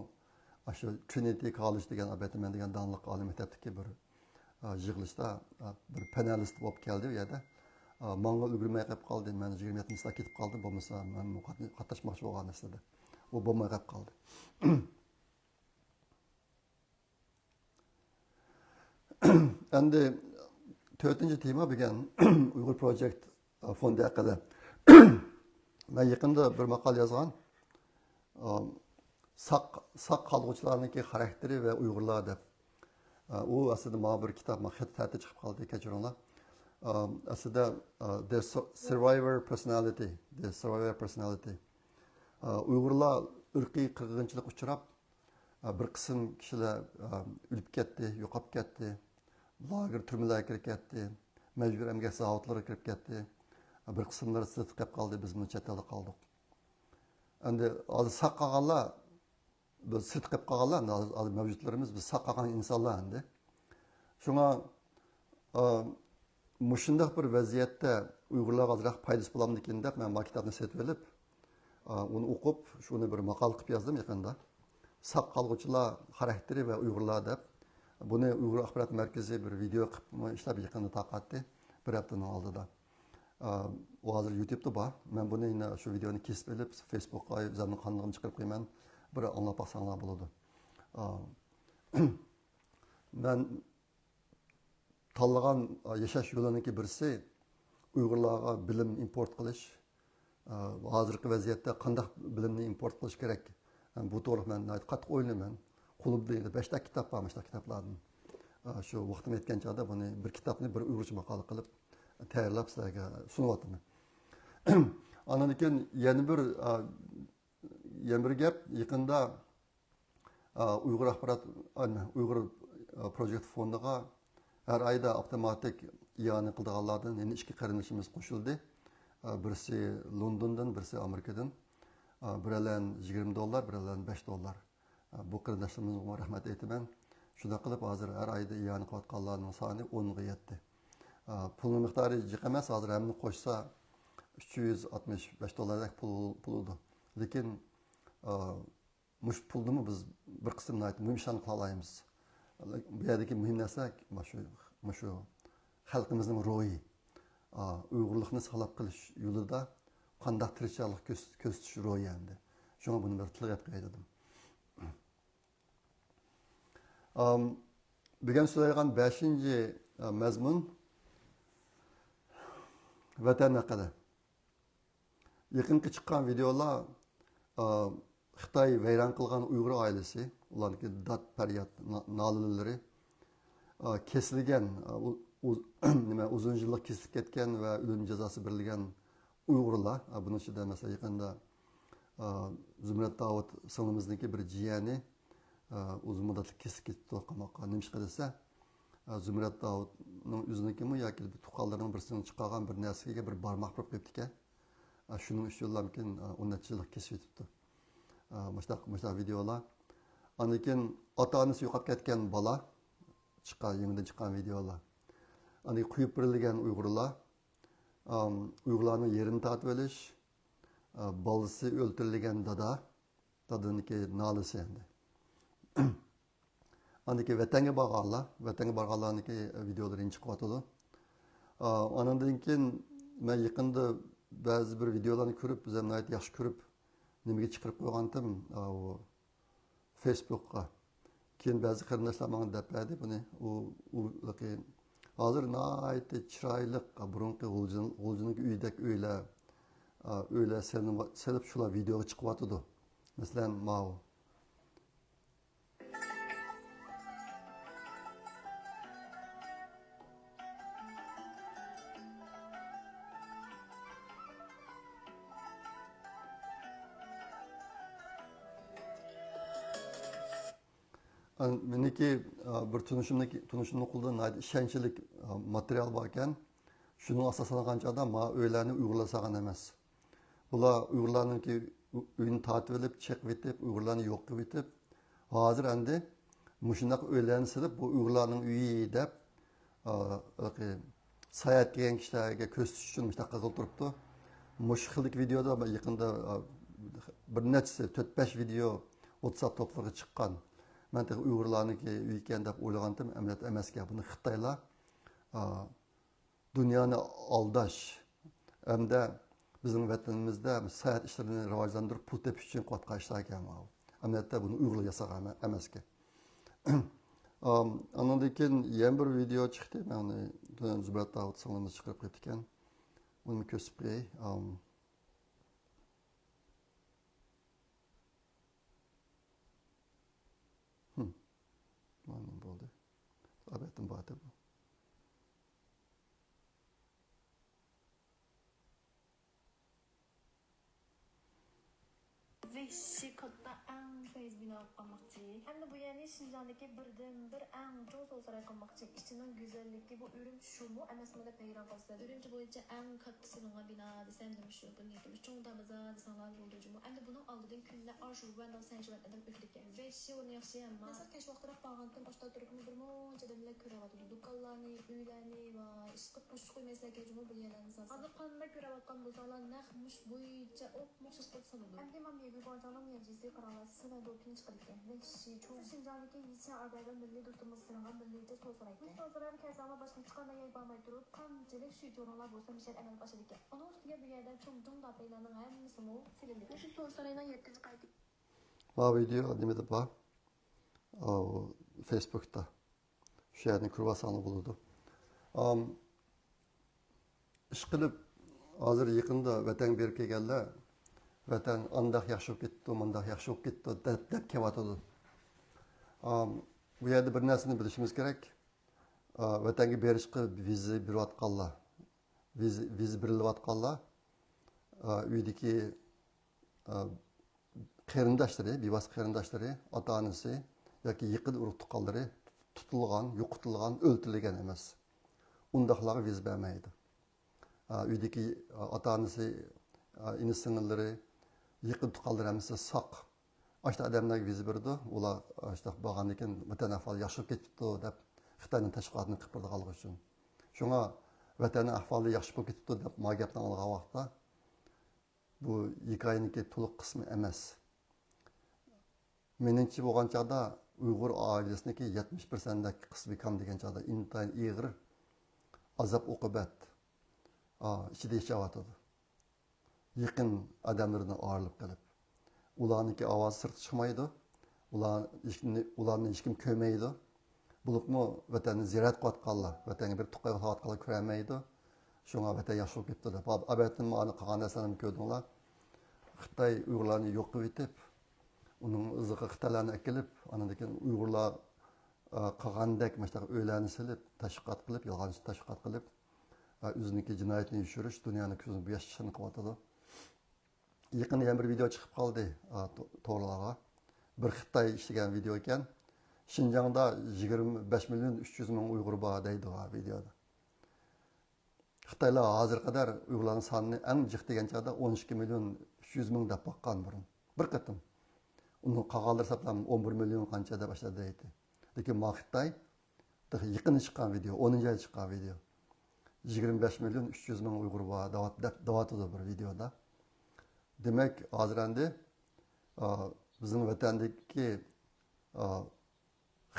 Speaker 1: shu Trinity College degan Abetaman degan donliq oliy maktabdagi bir yig'ilishda bir panelist bo'lib keldi u yerda. Manga ulgurmay qolib qoldi. Men 27-da ketib qoldim, bo'lmasa men qatnashmoqchi bo'lgan aslida. U bo'lmay qolib qoldi. Endi 4-tema bo'lgan Uyg'ur Project fondi haqida. Men yaqinda bir maqol yozgan. Saq qolg'uvchilarningki xarakteri va Uyg'urlar deb. U aslida mana bir kitob xat chiqib qoldi, kechiringlar. Aslida the survivor personality. Uyg'urlar irqiy qirg'inchilik uchrab, bir qism kishilar o'lib ketdi, yo'qolib ketdi. Lager turmalarga kirib ketdi. Majbur emgak zavodlarga kirib ketdi. Bir qismlari sirtib qolib qoldi, biz buni chet elda qoldik. Endi hozir saq qolganlar, biz sirtib qolib qolganlar, hozir mavjudlarimiz biz saq qolgan insonlar endi. Shunga mushundaq bir vaziyatda Uyg'urlarga ozroq foydasi bo'lamdikin deb men bu kitobni setib olib, uni o'qib, shuni bir maqol qilib yozdim yaqinda. Saq qolg'uvchilar xarakteri va Uyg'urlar deb. Buni Uyg'ur axborot markazi bir video qilib ishlab yaqinda tarqatdi, bir haftaning oldida. O hozir YouTube'da bor. Men buni shu videoni kesib olib, Facebook'ga o'zimning qanligimni chiqarib qo'yaman. Bir anglab boqsanglar bo'ladi. Men tanlagan yashash yo'liniki birisi Uyg'urlarga bilim import qilish. Hozirgi vaziyatda qanday bilimni import qilish kerak? Bu to'g'ri men qattiq o'ylayman. Qo'limda 5 ta kitob bor, kitoblardan. Shu vaqtim yetgan chog'da buni bir kitobni bir uyg'urcha maqola qilib tayyorlab sizlarga sunyapman. Ondan keyin yana bir gap, yaqinda Uyg'ur axborot Uyg'ur Project fondiga har oyda avtomatik iona qiladiganlardan yana 2 qarindoshimiz qo'shildi. Birisi Londondan, birisi Amerikadan. Biridan $20, biridan $5. Bu qarindoshimizga rahmat aytaman. Shunday qilib hozir har oyda iona qilayotganlarning soni 10 ga yetdi. Pulning miqdori jiq emas, hozir hamma qo'shsa $365 pul bo'ldi. Lekin mush pulni biz bir qismini muhim ishlarni qila olamiz. Bu yerdagi muhim narsa shu xalqimizning ro'yi. Uyg'urlikni saqlab qilish yo'lida qanday tirishchilik ko'rsatish ro'yi endi. Shunga buni bir tilga qo'ydim. Bugun so'raydigan 5-mazmun vatan haqida. Yaqinqi chiqqan videolar Xitoy vayron qilgan Uyg'ur oilasi, ularning dod faryod nolalari kesilgan, uzun yillik kesilib ketgan va o'lim jazosi berilgan Uyg'urlar. Buning ichida masalan yaqinda Zumrat Davud singlimizniki bir jiyani uzun muddatli kesib ketdi qamoqqa. Nima ish qilsa, Zumrat Davudning o'zinikimi yoki tuqqanlarning birisining chiqqan bir narsaga bir barmoq qo'yib qo'yibdi ekan. Shuning uchun mumkin 10 yillik kesib ketibdi. Mana videolar. Ondan keyin ota-onasi yo'qolib ketgan bola yangidan chiqqan videolar. Ani quyib berilgan Uyg'urlar, Uyg'urlarning yerini tortib olish, bolasi o'ldirilgan dadaniki nolisi endi. Andaki vatanga borganlarniki videolari chiqyotdi. Ondan keyin men yaqinda ba'zi bir videolarni ko'rib, biz ham nihoyat yaxshi ko'rib, nimaga chiqarib qo'ygandim Facebook'ga. Keyin ba'zi qarindoshlar menga deb berdi buni. Hozir nihoyat chiroyli burunqi g'uljinlik uydek uylar, öyle selip şular videoga chiqyapti. Masalan, Mao. Meniki bir tunuşumni qildi, ishonchlik material bor ekan. Şunu asaslangan çağda ma öğlerini uygulasagan emas. Bular Uygurlarnınki uyini tatip edip, çekip etip, Uygurlarni yok qilib etip, hozir endi mushundoq öğlerini silib, bu Uygurlarning uyi deb, sayat kelgan kishilarga ko'rsatish uchun mushtaq qilib turibdi. Mush xillik videoda yaqinda bir nechasi 4-5 video WhatsApp to'plarga chiqqan. Men Uygurlarniki uy ekan deb o'ylagandim, amaliyot emas ekan. Buni Xitoylar dünyani aldash hamda bizning vatanimizda sayat ishlarini rivojlantirib pul tepish uchun qilayotgan ishlar ekan. Amaliyotda buni Uyg'urlar yasagan emas ekan. Andan keyin yana bir video chiqdi. Men uni Zubrat Davud singlimni chiqarib ketdi ekan. Uni ko'rsatib qo'yay. Mana bo'ldi. Albatta bor bu.
Speaker 2: Veşi katta en feyz bina yapmakçı. Hem de bu yani Şinjan'daki birden bir en çok olsaray yapmakçı. İçinin güzelliği bu ürün şu mu? Enesme de peyran kalsa. Ürünce boyunca en kattısının bina desem demiş şu. Bunu yapmış. Çoğun da baza desanlar olduğu mu? Hem de bunun aldığın günle arşu ben de sen şubat edem üflük yani. Veşi onu yaxşı ama. Mesela keş vaktıra bağlantım. Başta durumunu bir monca demle köre vardı. Dukallarını, üylerini ve işte kuşku mesela gecimi bir yerlerini satsa. Adı kanına göre bakan bu zalan nehmiş boyunca o mutsuz kutsanıdı. Hem de imam yevi Barcan'ın yecisi kararlasısı ve dopini çıkarırken ve kişi çoğu Şinjan'daki Yiçin Arbay'dan milli dostumuz sırılan milliyece soğusarayken. Bu soğusaran kesama başını çıkan da yaybanmay durup kamcılık şu yorumlar bolsa Mişel emel başladıkken. Onun üstüne bir yerden çoğun da beylanın hemmisi mu silindik. Şu soğusarayına 7. kaydı.
Speaker 1: Bu video demedi bak. Facebook'ta. Şu yerden kurbasanı bulurdu. İş qilib hozir yaqinda vatan berib kelganlar vatan andaq yaxshi bo'lib ketdi, mundaq yaxshi bo'lib ketdi deb kelyotdi. Bu yerda bir narsani bilishimiz kerak. Vatanga berishga viza berayotganlar, viza berilayotganlar uydagi qarindoshlari, bevosita qarindoshlari, ota-onasi yoki yaqin urug' tuqqanlari tutilgan, yo'qitilgan, o'ldirilgan emas. Undaqlarga viza bermaydi. Uydagi ota-onasi, ini singillari, yaqin tuqqanlar hammasi saq. Ashta odamlarga viza berdi. Ular ashta bo'lgandan keyin vatan ahvoli yaxshi bo'lib ketibdi deb Xitoyning tashqarini qilib uchun. Shunga vatan ahvoli yaxshi bo'lib ketibdi deb gapni olgan vaqtda bu hikoyaniki to'liq qismi emas. Meningcha bo'lgan chog'da Uyg'ur oilasiniki 70% qismi kam degan chog'da intayin ig'ir azob uqubat ichida yashayotdi. Yaqin odamlardan ayrilib qolib. Ularniki ovozi sirtga chiqmaydi. Ularni hech kim ko'rmaydi. Bulubmu vatanni ziyorat qilayotganlar, vatanga bir tuqqay qilayotganlar ko'rmaydi. Shunga vatan yaxshi bo'lib ketdi deb. Albatta mani qilgan narsalarni ko'rdinglar. Xitoy Uyg'urlarni yo'q qilib etib, uning iziga Xitoylarni akilib, andan keyin Uyg'urlar qilgandek mana o'ylarni silib, tashviqot qilib, yolg'on tashviqot qilib, o'ziniki jinoyatni yushirish, dunyoni ko'zini bo'yashishni qilyotdi. Yaqinda yana bir video chiqib qoldi to'g'rilarga. Bir Xitoy ishlagan video ekan. Şinjan'da 25 milyon 300 bin Uygur bor deydi o videoda. Xitoylar hozir qadar Uyg'urlarning sonini eng jiq degan chog'da 12 milyon 300 ming deb boqqan burun. Bir qatim. Uni qolganlar hisoblam 11 milyon qancha deb boshladi deydi. Lekin Xitoy yaqin chiqqan video, 10-yil chiqqan video. 25 milyon 300 ming Uygur bor davatida bir videoda. Demak, hozir endi bizning vatandagi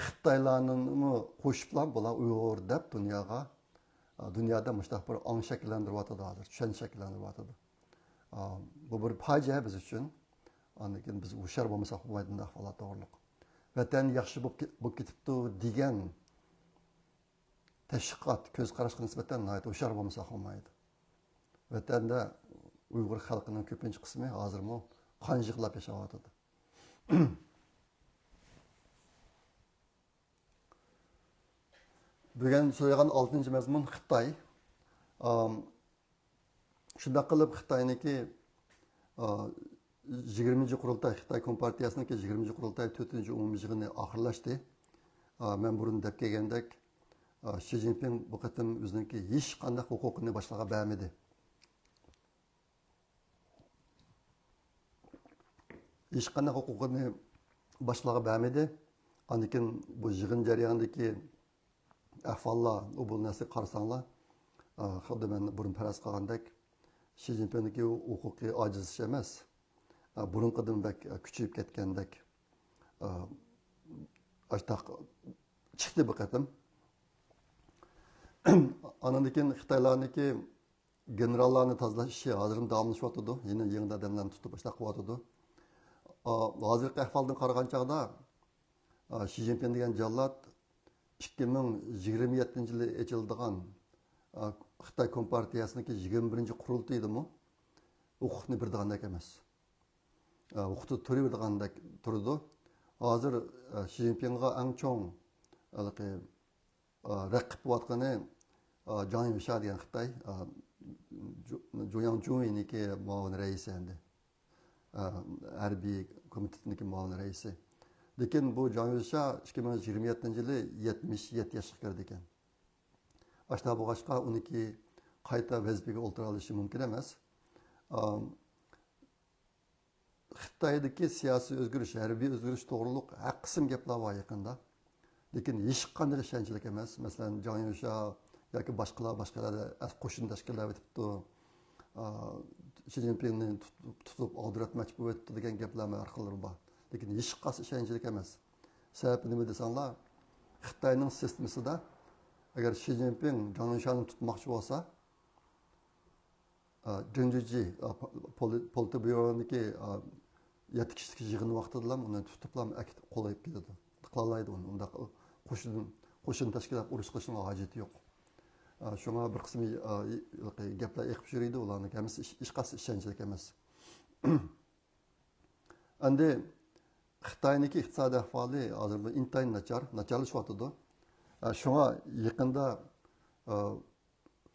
Speaker 1: Xitoylarning qo'shiblar bular Uyg'ur deb dunyoda mushtaq bir ong shakllantiryapti hozir, tushuncha shakllantiryapti. Bu bir fojia biz uchun. Lekin biz hushyor bo'lmasak bo'lmaydi bunday holat to'g'riliq. Vatan yaxshi bo'lib ketibdi degan tashviqot, ko'z qarashga nisbatan hushyor bo'lmasak bo'lmaydi. Vatanda Uyg'ur xalqining ko'pincha qismi hozirmi qanjiqlab yashayotdi. Bugun so'ragan 6-chi mazmun Xitoy. Shunday qilib Xitoyniki 20-ci qurultay, Xitoy Kompartiyasiniki 20-ci qurultay 4-ci umumiy yig'ini oxirlashdi. Men burun deb kelgandek Xi Jinping bu qatim o'ziniki hech qanday huquqini boshqaga bermadi. Hech qanday huquqini boshqaga bermadi. Andikin bu yig'in jarayonidagi ahvollar, bu narsa qarasanglar, xuddi men burun faraz qilgandek Xi Jinpingniki huquqiy ojiz emas. Burunqidan bak kuchayib ketgandek ashtaq chiqdi bu qatim. Andan keyin Xitoylarniki generallarni tozalash ishi hozirda davomlashyapti. Yana yangi odamlarni tutib boshlab qilyapti. Hozirgi ahvoldan qaragan chog'da Xi Jinping degan jallod 2027-yili ochiladigan Xitoy Kompartiyasiniki 21-ci qurultay edimi? Huquqni berdigandek emas. Huquqni turi berdigandek turdi. Hozir Xi Jinpingga eng cho'ng raqib bo'layotgani Zhang Yuxia degan Xitoy Joyang Jun'niki muavin raisi endi. Harbiy komitetiniki muavin raisi. Lekin bu Zhang Yuxia 2027-yili 77 yoshga kirdi ekan. Ashta bo'lg'achqa uniki qayta vazifaga o'ltira olishi mumkin emas. Xitoydagi siyosiy o'zgarish, harbiy o'zgarish to'g'riliq har qism gaplar bor yaqinda. Lekin hech qanday ishonchlik emas. Masalan, Zhang Yuxia yoki boshqalar qo'shin tashkillab etibdi. Xi Jinpingni tutib oldiratmoqchi bo'lyapti degan gaplar orqali bor. Lekin hech qaysi ishonchlik emas. Sababi nima desanglar, Xitoyning sistemasida agar Xi Jinping Zhang Yuxiani tutmoqchi bo'lsa, Jinjuji Politbyuroniki 7 kishilik yig'in vaqtida uni tutiblam qo'llayib ketadi. Qilalaydi uni. Unda qo'shin tashkilab urush qilishning hojati yo'q. Shunga bir qismi gaplar eqib yuradi, ularning hammasi hech qaysi ishonchlik emas. Endi Xitoyniki iqtisodiy ahvoli hozir intayin nacharlashyapti. Shunga yaqinda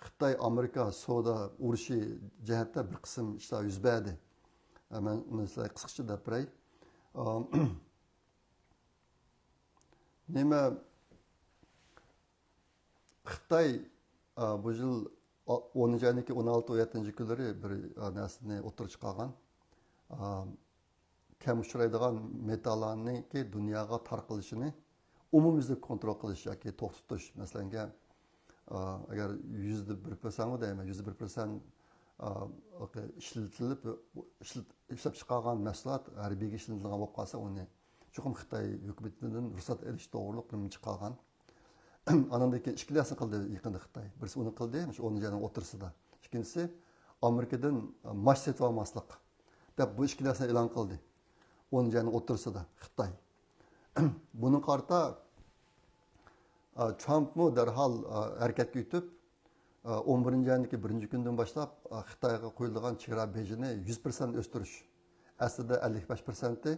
Speaker 1: Xitoy Amerika savdo urushi jihatda bir qism ishlar yuz berdi. Men sizlarga qisqacha deb beray. Nima Xitoy bu yil 10-ayning 16-17 kunlari bir narsani o'tirib chiqargan. Kam uchraydigan metallarniki dunyoga tarqalishini umumyuzlik kontrol qilish yoki to'xtatish. Masalan, agar 101% deyman, 101% ishlab chiqargan mahsulot harbiyga ishlatilgan bo'lib qolsa, uni chuqur Xitoy hukumatidan ruxsat olish to'g'riliq bir chiqargan. Andan keyin ikki narsani qildi yaqinda Xitoy. Birisi uni qildi, shu 10-ayning o'rtasida. Ikkinchisi Amerikadan mash setib olmaslik deb bu ikki narsani e'lon qildi. 10-ayning o'rtasida Xitoy. Buning qarta Trump'mu darhol harakatga o'tib 11-ayning 1-kundan boshlab Xitoyga qo'yilgan chegara bejini 100% o'stirish. Aslida 55%,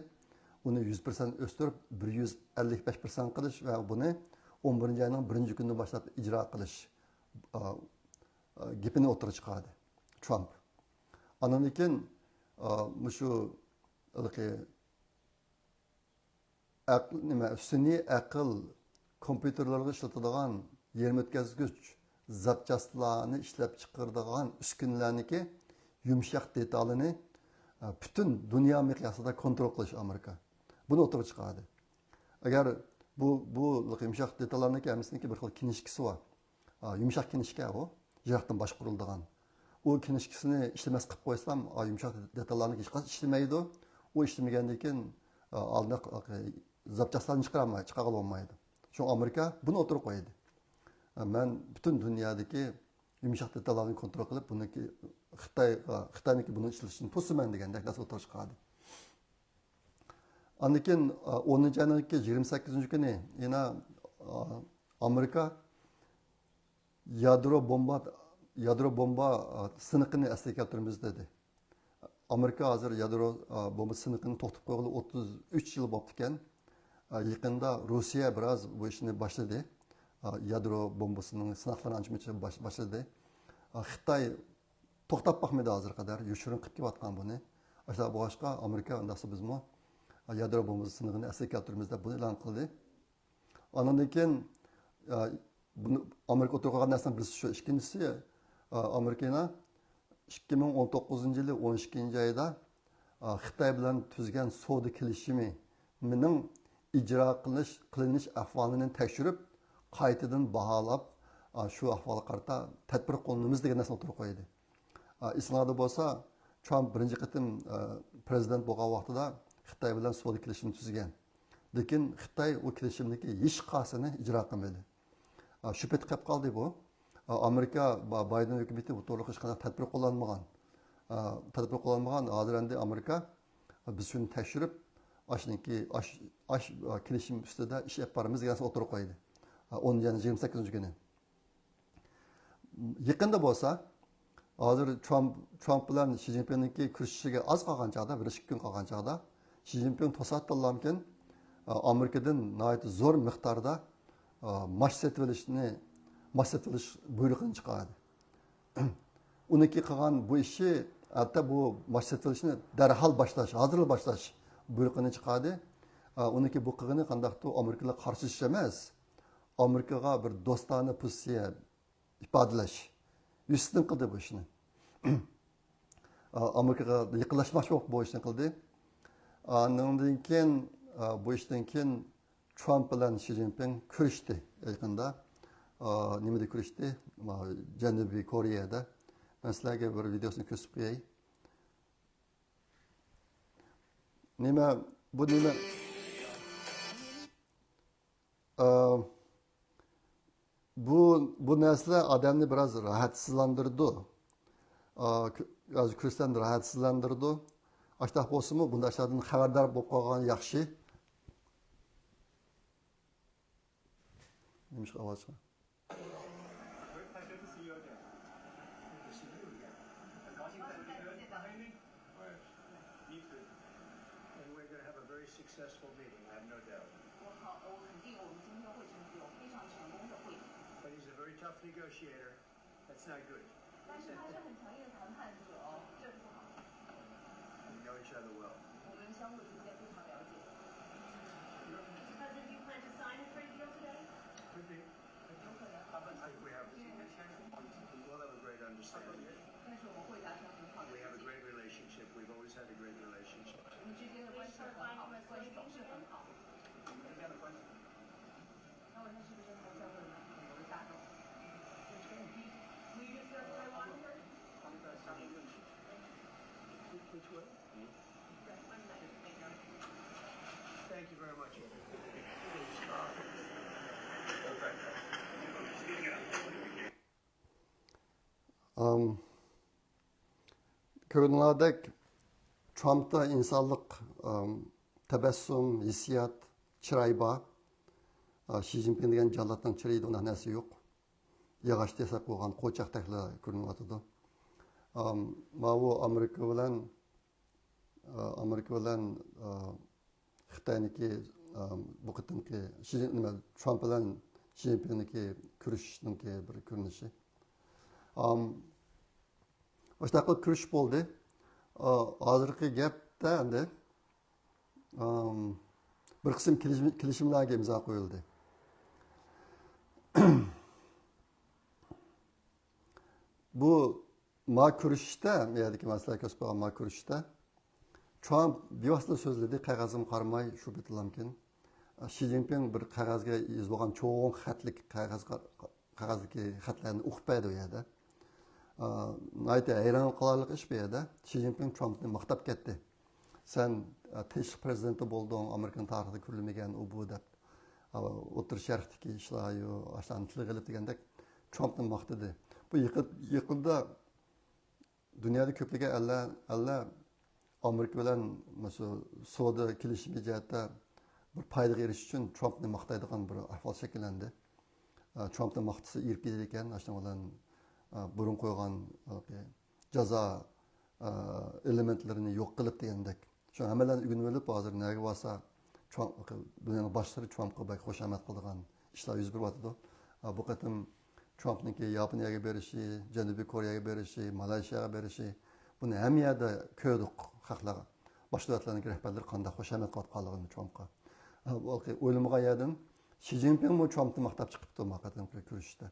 Speaker 1: uni 100% o'stirib 155% qilish va buni 11-ayning 1-kundan boshlab ijro qilish gapini o'tirib chiqardi Trump. Andan keyin shu sun'iy aql kompyuterlarga ishlatadigan yer o'tkazgich zapchastlarni ishlab chiqaradigan uskunlarniki yumshoq detalini butun dunyo miqyosida kontrol qilish Amerika. Buni o'tirib chiqardi. Agar bu yumshoq detallarniki hammasiniki bir xil kinishkisi bor. Yumshoq kinishka u, jihatdan boshqariladigan. U kinishkisini ishlamas qilib qo'ysam, yumshoq detallarniki hech qanday ishlamaydi. U ishlamagandan keyin oldin zapchastlarni chiqara olmaydi. Shu Amerika buni o'tirib qo'ydi. Men butun dunyodagi yumshoq detallarni kontrol qilib, buniki Xitoyniki buni ishlatishni to'siman degandek narsa o'tirib chiqardi. Andan keyin 10-ayning 28-kuni yana Amerika yadro bomba siniqini asliga keltiramiz dedi. Amerika hozir yadro bomba sınıkını to'xtatib qo'yg'ili 33 yil bo'libdi ekan. Yaqinda Rossiya biroz bu ishni boshladi. Yadro bombasining sinoqlarini ancha boshladi. Xitoy to'xtab boqmadi hozir qadar, yoshirin qilib kelayotgan buni. Ashla boshqa Amerika undaqsa bizmi yadro bombasi sınıqini asli keltiramiz deb buni e'lon qildi. Ondan keyin Amerika o'tirib qolgan narsaning birisi shu. Ikkinchisi Amerikani 2019 yılı 12 ayda Xitoy bilan tuzgan savdo kelishimining ijro qilinish ahvolini tekshirib, qaytadan baholab, shu ahvolga qarata tadbir qo'llanamiz degan narsani o'tirib qo'ydi. Isloda bo'lsa, Trump birinchi qatim prezident bo'lgan vaqtida Xitoy bilan savdo kelishimi tuzgan. Lekin Xitoy u kelishimdagi hech qaysini ijro qilmadi. Shubha qilib qoldi bu. Amerika Biden hükümeti bu to'liq hech qanday tadbir qo'llanmagan. Hozir endi Amerika biz shuni tekshirib, kelishim ustida ish olib boramiz degan o'tirib qo'ydi. 28-kuni. Yaqinda bo'lsa, hozir Trump bilan Xi Jinpingning kurishishiga oz qolgan chog'da, 1-2 kun qolgan chog'da Xi Jinping to'satlanlamkin Amerikadan nihoyat zo'r miqdorda mash setilish buyrug'ini chiqardi. Uniki qilgan bu ishi, hatta bu mash setilishni darhol hozir boshlash buyrug'ini chiqardi. Uniki bu qilgani qandaqdir Amerikaga qarshi ish emas. Amerikaga bir do'stona pozitsiya ifodalash. Yustin qildi bu ishni. Amerikaga yaqinlashmoqchi bo'lib bu ishni qildi. Undan keyin bu ishdan keyin Trump bilan Xi Jinping kurashdi yaqinda. Nimada kurashdi? Janubiy Koreyada. Men sizlarga bir videosini ko'rsatib qo'yay. Bu narsa odamni biroz rohatsizlantirdi. Kurashdan rohatsizlantirdi. Ashtaq bo'lsa-mu, bunday ishlardan xabardor bo'lib qolgan yaxshi. Nima ish ovoz chiqadi?
Speaker 3: Successful meeting, I have no doubt. But he's a very tough negotiator. That's not good. We know each other well.
Speaker 4: President, do you plan to sign a trade deal today?
Speaker 3: Could be. We'll have a great understanding. We have a great relationship. We've always had a great relationship. Which way? Thank you very much.
Speaker 1: Görünüldek Trump'ta insanlık tebessüm, hissiyat, çıray var. Xi Jinping degan jallatning chiraydi unaqa narsa yo'q. Yog'och desa qo'ygan qo'chaqdaklar ko'rinyapti. Bu Amerika bilan Xitoyniki bu qitimki Trump bilan Xi Jinpingniki kurashishniki bir ko'rinishi. O'sha qilib kurish bo'ldi. Hozirgi gapda endi bir qism kelishimlarga imzo qo'yildi. Bu kurashda, yerdagi masala ko'rsatib qo'ygan kurashda Trump bevosita so'zladi, qog'ozim qarmay shu bitilamikin. Xi Jinping bir qog'ozga yozilgan cho'ng xatlik qog'ozdagi xatlarni o'qib berdi u yerda. Hayron qolarlik ish bu yerda. Xi Jinping Trumpni maqtab ketdi. Sen teşvik prezidenti bo'lding, Amerikan tarixida ko'rilmagan u bu deb. O'tir sharqdagi ishlarni ashlarni tilg'ilib degandek Trumpni maqtadi. Bu yaqinda dunyoda ko'plagan allar Amerika bilan savdo kelishimi jihatda bir foydaga erishish uchun Trumpni maqtaydigan bir ahvol shakllandi. Trumpni maqtisi erib ketdi ekan, ashuna bilan burun qo'ygan jazo elementlerini yo'q qilib degandek. Shu hammalarni o'rganib olib, hozir nega bo'lsa dunyoning boshlari Trumpga bak xushomat qilgan ishlar yuz beryapti. Bu qatim Trumpniki Yaponiyaga berishi, Janubiy Koreyaga berishi, Malayziyaga berishi, buni ham yerda ko'rdik xalqlar. Boshqa davlatlarning rahbarlari qanday xushomat qilib qolganini Trumpga. O'ylamagan yerdan Xi Jinping bu Trumpni maqtab chiqibdi bu qatimki kurashda.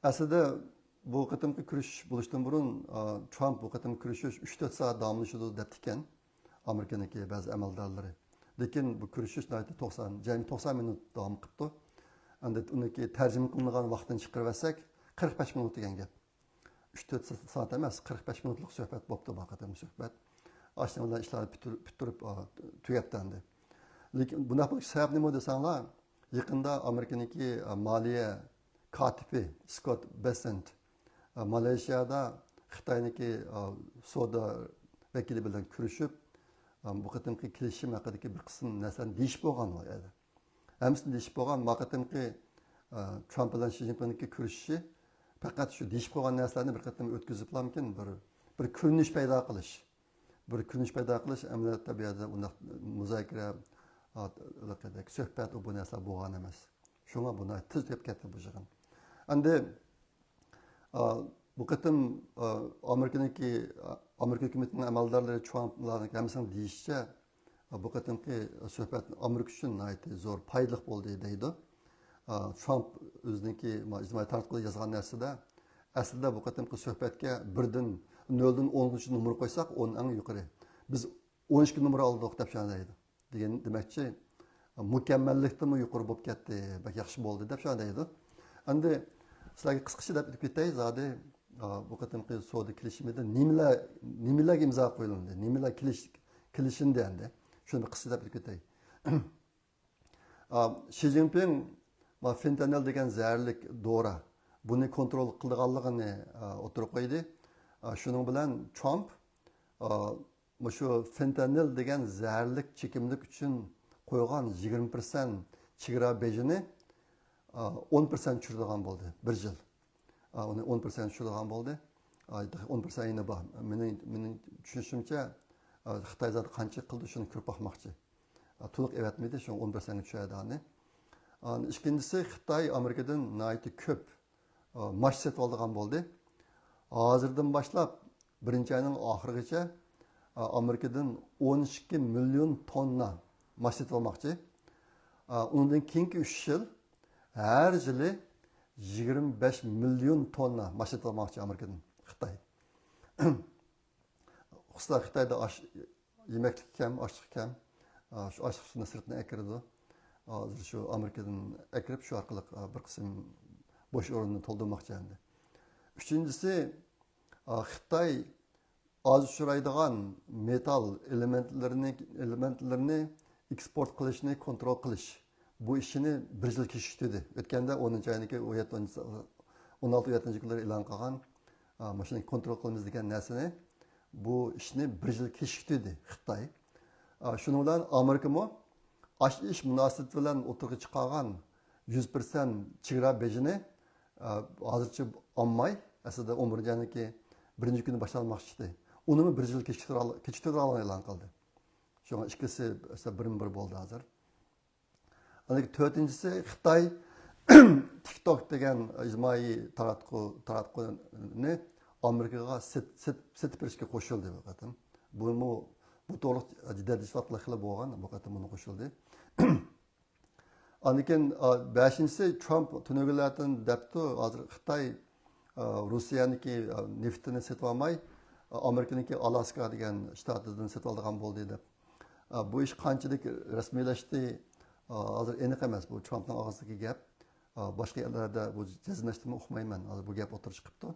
Speaker 1: Aslida bu qatimki kurash bo'lishdan burun Trump bu qatimki kurashish 3-4 soat davomlashadi deb ekan Amerikaniki ba'zi amaldorlari. Lekin bu kurashish 90 minut davom qilibdi. Endi uniki tarjima qilingan vaqtdan chiqarib olsak 45 minut degan gap. 3-4 soat emas, 45 minutlik suhbat bo'libdi bu qatimki suhbat. Aslında işler bitirip tügettendi. Lekin buna sebep nima desanglar, yakında Amerika'daki maliye katibi Scott Bessent Malezya'da Xitoyniki soda vekili bilan ko'rishib, bu qatimki kelishim haqidagi bir qism narsani deyish bo'lgan edi. Hammasini deyish bo'lgan, bu qatimki Trump bilan Xi Jinping'niki ko'rishishi faqat shu deyish bo'lgan narsalarni bir qatim o'tkazib lamkin bir ko'rinish paydo qilish. Bir ko'rinish paydo qilish amaliyotda bu yerda unda muzokara suhbat bu narsa bo'lgan emas. Shunga buni tez deb ketdi bu jig'in. Endi bu qatim Amerika hukumatining amaldorlari Trumplarning hammasini deyishicha bu qatimki suhbat Amerika uchun zo'r foydali bo'ldi deydi. Trump o'ziniki ijtimoiy tarmoqda yozgan narsada aslida bu qatimki suhbatga birdan 0dan 10 numara qo'ysak 10 eng yuqori. Biz 12 numara oldik deb shundaydi. Demakchi mukammallikdan yuqori bo'lib ketdi, bak yaxshi bo'ldi deb shundaydi. Endi sizlarga qisqacha deb ketay, zodi bu qatimki savdo kelishimida nimalar imzo qo'yildi, nimalar kelishindi endi. Shuni qisqa deb ketay. Xi Jinping fentanyl degan zaharlik dori buni kontrol qilganligini o'tirib qo'ydi. Shuning bilan Trump shu fentanyl degan zaharlik chekimlik uchun qo'ygan 20% chegara bejini 10% tushirgan bo'ldi bir yil. Uni 10% tushirgan bo'ldi. 10% yana bor. Mening tushunishimcha Xitoy zot qancha qildi shuni ko'p baxmoqchi. To'liq evatmaydi, shu 10% tushiradi. Ikkinchisi Xitoy Amerikadan nihoyatda ko'p mash setib olgan bo'ldi. Hozirdan boshlab birinchi oyning oxirigacha Amerikadan 12 million tonna mash setib olmoqchi. Undan keyingi 3 yil har yili 25 million tonna mash setib olmoqchi Amerikadan Xitoy. Xususan Xitoyda yemeklik kam, oshliq kam. Shu oshliqni sirtni akirdi. Hozir shu Amerikadan akirib shu orqali bir qism bo'sh o'rinni to'ldirmoqchi endi. Üçüncüsü, Xitoy oz uchraydigan metal elementlerini eksport qilishni kontrol qilish. Bu ishini bir yil kechiktirdi. O'tganda 10-oyniki 16-17 e'lon qilgan mashina kontrol qilamiz degan narsani bu ishni bir yil kechiktirdi Xitoy. Shuning bilan Amerikami ish munosabati bilan o'tirg'i chiqargan 100% chegara bejini hozircha olmay, aslida 11-oyniki birinchi kuni boshlanmoqchi edi. Uni bir yil kechiktirib e'lon qildi. Shunga ikkisi bir bo'ldi hozir. To'rtinchisi Xitoy TikTok degan ijtimoiy taratquni Amerikaga setib berishga qo'shildi bu qatim. Bu to'liq jiddiy qilib bo'lgan, bu qatim buni qo'shildi. Aniken 5-si Trump tunugulardan debdi, hozir Xitoy Rossiyaniki neftini setib olmay, Amerikaniki Alaska degan shtatidan setib olgan bo'ldi deb. Bu ish qanchalik rasmiylashdi, hozir aniq emas. Bu Trumpning og'zidagi gap. Boshqa yerlarda bu jazmlashtimi o'qimayman. Hozir bu gap o'tirib chiqibdi.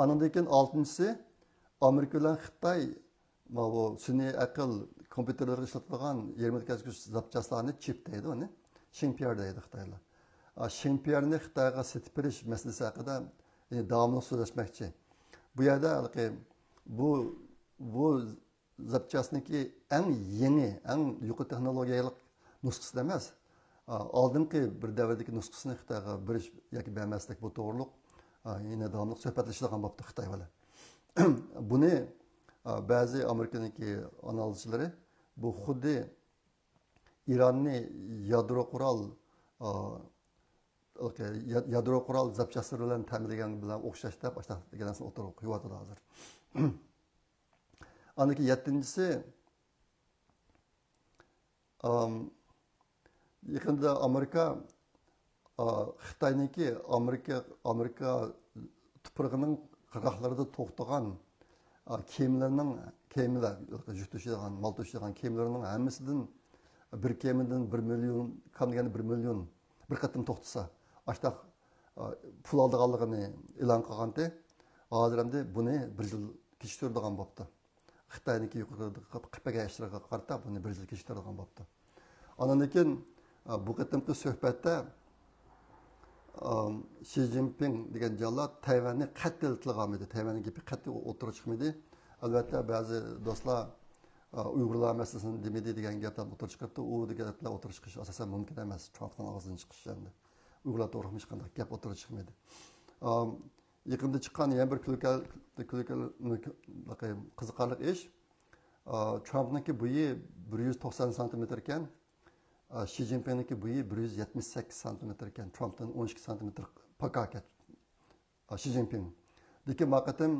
Speaker 1: Andan keyin 6-si Amerika bilan Xitoy bu sun'iy aql kompyuterlarga ishlatilgan 20 kazgich zapchastlarni chip deydi uni. Xinjiang deydi Xitoylar. Xinjiangni Xitoyga setib berish masalasi haqida davomli so'zlashmoqchi. Bu yerda bu zapchastniki eng yangi, eng yuqori texnologiyalik nusxasi emas. Oldingi bir davrdagi nusxasini Xitoyga berish yoki bermaslik bu to'g'riliq yine davamlı söhbetleşilen yaptı Xitay bilen. Bunu bazı Amerika'daki analizçileri bu xuddi İran'ni yadro kural yadro kural zapçasları bilen təminleyen bilen okşaş dep başta degensin oturup koyuyordu hazır. Andaki yettincisi yakında Amerika Xitay'nınki Amerika tuprağının qıraqlarında toxtagan kemiler jüt taşıyan, mal taşıyan kemilerinin hemmesinden bir keminden 1 milyon, kam degende 1 milyon bir qatım toxtasa, aştaq pul aldığanlığını elan qilganda, hozir endi buni 1 yil kechiktiradigan bo'pti. Xitoyniki yuqorida qilpaga ishtirga qarata buni 1 yil kechiktiradigan bo'pti. Andan keyin bu qatimki suhbatda Xi Jinping degan jonlar Tayvanni qattiq tilgan edi. Tayvanning gapi qattiq o'tirib chiqmadi. Albatta ba'zi do'stlar Uyg'urlar masalasini demedi degan gapdan o'tirib chiqibdi. U degan gaplar o'tirib chiqish asosan mumkin emas. Trumpning og'zidan chiqishi endi. Uyg'urlar to'g'ri hech qanday gap o'tirib chiqmadi. Yaqinda chiqqan yana bir qiziqarli ish Trumpniki bo'yi 190 cm ekan. Xi Jinping'niki bo'yi 178 cm ekan. Trump'dan 12 cm pakaket. Xi Jinping. Lekin maqatim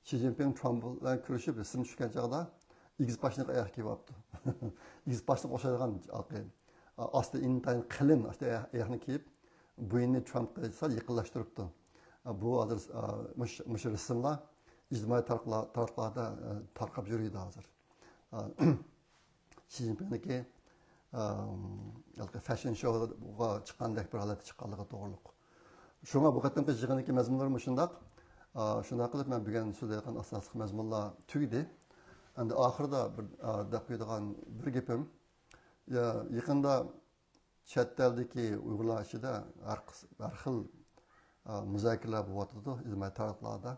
Speaker 1: Xi Jinping Trump bilan kurashib resim tushgan chog'da igiz boshliq oyoq kiyibdi. Igiz boshliq o'xshaydigan asti intayin qalin oyoqni kiyib, bo'yinni Trumpga sal yaqinlashtiribdi. Bu hozir mush rasmlar ijtimoiy tarmoqlarda tarqab yuradi hozir. Xi Jinping'niki fashion showga chiqqandek bir holatda chiqqanligi to'g'riliq. Shunga bu qatimki yig'indagi mazmunlar shundoq. Shunday qilib men bugun so'zlayotgan asosiy mazmunlar tugdi. Endi oxirida bir deb qo'yadigan bir gapim, yaqinda chet eldagi Uyg'urlar ichida har xil muzokaralar bo'lyotdi ijtimoiy tarmoqlarda.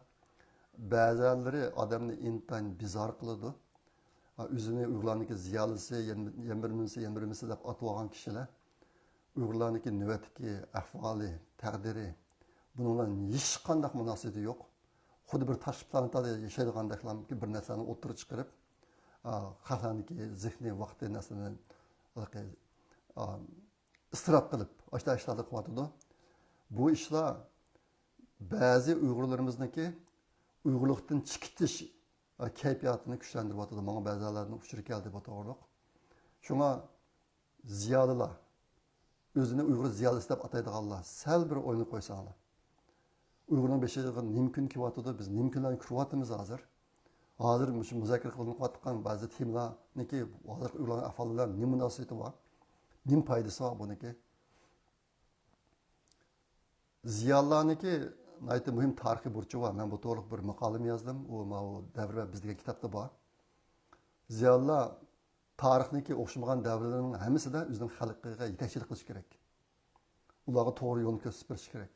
Speaker 1: Ba'zilari odamni intayin bizar qiladi. O'zini Uyg'urlarniki ziyolisi, yanbirmisi deb atib olgan kishilar Uyg'urlarniki navbatdagi ahvoli, taqdiri bununla hech qanday munosabati yo'q. Xuddi bir tosh planetada yashaydigandeklarki bir narsani o'tirib chiqarib, xalqlarniki zehni vaqti narsani isrof qilib, ashta ishlarni qilyotdi. Bu ishlar ba'zi Uyg'urlarimizniki Uyg'urlikdan chiqitish kayfiyatini kuchlantiryapti. Mana ba'zilarning uchiri keldi bu to'g'riliq. Shunga ziyolilar, o'zini Uyg'ur ziyolisi deb ataydiganlar sal bir o'yinib qo'ysanglar. Uyg'urning beshiga nimkin kelyapti, biz nimkinlarni kuryapmiz hozir. Hozir shu muzokara qilinayotgan ba'zi temalarniki hozir Uyg'urlarning ahvoli bilan nima munosabati bor? Nima foydasi bor buniki? Ziyolilarniki aytdi muhim tarixiy burchi bor. Men bu to'liq bir maqolam yozdim. U davr va bizga kitobda bor. Ziyolilar tarixniki o'xshamagan davrlarning hammasida o'zining xalqiga yetakchilik qilish kerak. Ularga to'g'ri yo'lni ko'rsatish kerak.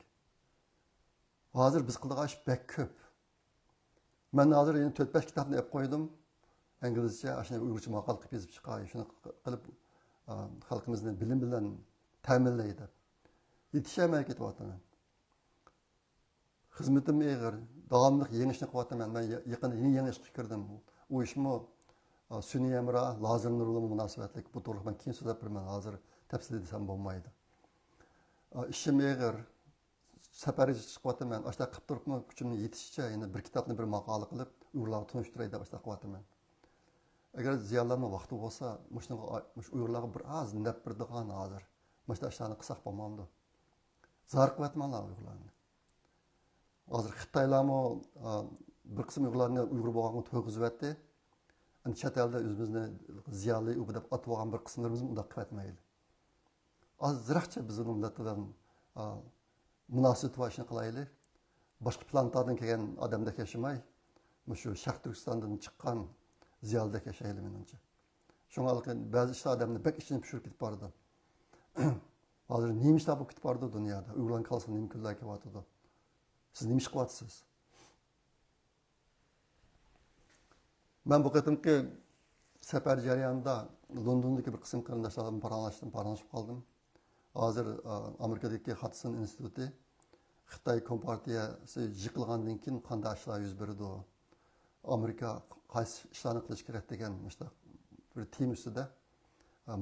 Speaker 1: Hozir biz qiladigan ish bek ko'p. Men hozir yana 4-5 kitobni olib qo'ydim. Inglizcha, ashuna uyg'urcha maqol qilib yozib chiqay. Shuni qilib xalqimizni bilim bilan ta'minlaydi. Yetishmay ketyapman. Xizmatim eg'ir, davomli yangi ishni qilyapman. Men yaqinda yangi ishga kirdim. U ishmi sun'iy amra, lazer nurli munosabatlik bu to'g'ri men keyin so'zlab beraman. Hozir tafsil desam bo'lmaydi. Ishim eg'ir. Safarga chiqyapman. Ashta qilib turibman, kuchimni yetishicha yana bir kitobni bir maqola qilib, Uyg'urlarga tunishtiray deb ashta qilyapman. Agar ziyonlarning vaqti bo'lsa, mush Uyg'urlarga bir oz nab beradigan hozir. Mush ishlarni qilsak bo'lmaydi. Zar qilyapmanlar Uyg'urlarni. Hozir Xitoylarmi bir qism Uyg'urlarni Uyg'ur bo'lganini to'yg'izibdi. Endi chet elda o'zimizni ziyoli u deb atib olgan bir qismlarimizni unda qilyapmaydi. Ozroqcha bizning millat bilan munosib vashni qilaylik. Boshqa planetadan kelgan odamdek yashamay, shu Sharq Turkistondan chiqqan ziyolidek yashaylik menimcha. Shunga ba'zi ishlar odamni bek ichini pishirib ketib bordi. Hozir nima ishlar bo'lib ketib bordi dunyoda? Uyg'urlar qolsa nima kunlar kelyapti? Siz nima ish qilyapsiz? Men bu qatimki safar jarayonida Londondagi bir qism qarindoshlar bilan paranglashib qoldim. Hozir Amerikadagi Hudson instituti Xitoy kompartiyasi yiqilgandan keyin qanday ishlar yuz berdi? Amerika qaysi ishlarni qilish kerak degan bir tema ustida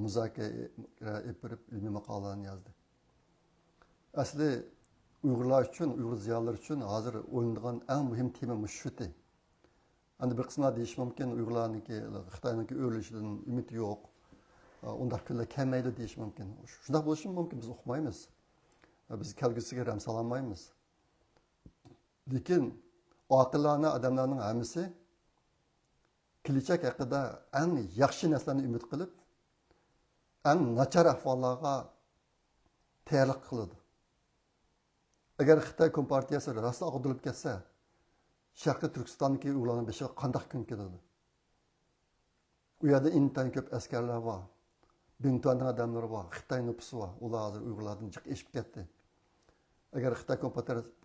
Speaker 1: muzokara etib ilmiy maqolalarni yozdi. Asli Uyg'urlar uchun, Uyg'ur ziyolilar uchun hozir o'ylanadigan eng muhim tema shu. Endi bir qismlar deyish mumkin, Uyg'urlarniki Xitoyniki o'rlishidan umid yo'q. Undaq kunlar kelmaydi deyish mumkin. Shunday bo'lishi mumkin, biz uqmaymiz. Biz kelgusiga ham salolmaymiz. Lekin aqllarni odamlarning hammasi kelajak haqida eng yaxshi narsalarni umid qilib, eng nachar ahvollarga tayyorlik qiladi. Agar Xitoy kompartiyasi rost og'dirilib ketsa, Sharqiy Turkistondagi ularning beshiga qanday kun keladi? U yerda intayin ko'p askarlar bor. Bintuanning odamlari bor, Xitoy nufusi bor. Ular hozir Uyg'urlardan jiq eshib ketdi. Agar Xitoy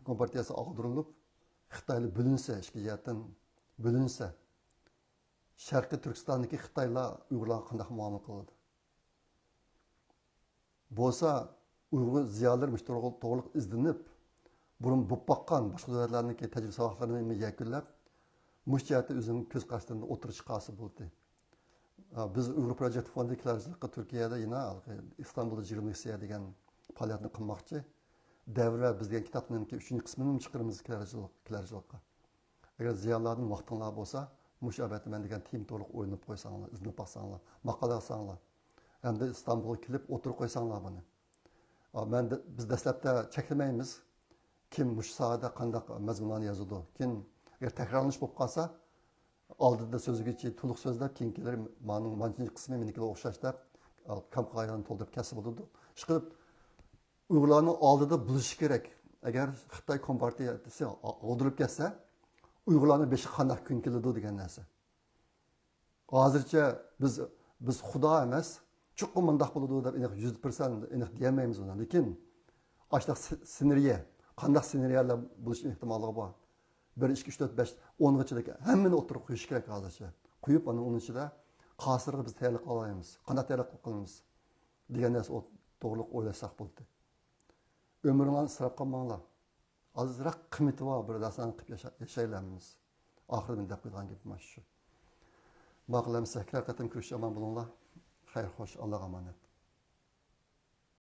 Speaker 1: kompartiyasi og'dirilib, Xitoylar bo'linsa, ikki jihatdan bo'linsa, Sharqiy Turkistondagi Xitoylar Uyg'urlarga qanday muomala qiladi? Bo'lsa, Uyg'ur ziyolilar to'g'ri izlanib, burun bo'lib baqqan boshqa davlatlarniki tajriba savodlarini yakunlab, mush jihatda o'zining ko'z qarashida o'tirib chiqasi bo'ldi. Biz Uyg'ur Project Fondikilarchilikqa Turkiyada yana İstanbulda 20 degan faoliyatni qilmoqchi. Davra biz degan kitobning 3-qismini chiqaramiz kilarchilikqa. Agar ziyolilarning vaqtinglar bo'lsa, mush albatta men degan tim to'liq o'ynab qo'ysanglar, iznib baqsanglar, maqola qilsanglar, hamda İstanbulga kelib o'tirib qo'ysanglar buni. Biz dastlabda cheklamaymiz. Kim mush sohada qanday mazmunlarni yozadi? Kim agar takrorlanish bo'lib qolsa, oldida so'zgacha to'liq so'zlab, keyingilar ma'ning manchilik qismi menikiga o'xshash deb kamqoyani to'ldirib kasb bo'ladi. Chiqib Uyg'urlarning oldida bo'lishi kerak. Agar Xitoy kompartiyasi o'ldirib ketsa, Uyg'urlarning beshi qanday kun keladi degan narsa. Hozircha biz xudo emas, chuqur mundaq bo'ladi deb 100% aniq deyamaymiz uni. Lekin ashta siniriya, qanday siniriyalar bo'lish ehtimoli bor. 1 2 3 4 5 10 gacha hammani o'tirib qo'yish kerak hozircha. Qo'yib uning ichida qasirga biz tayyorlik olamiz. Qanday tayyorlik qilamiz degan narsa to'g'ri o'ylasak bo'ldi. Ömrünüzü israf qilmanglar. Azizroq qiymati bor bir narsani qilib yashaylarmiz. Oxirida deb qo'ygan gapim shu. Maqlamsa, haqiqatan ko'rish aman bo'linglar. Xayr xo'sh, Allohga omonat.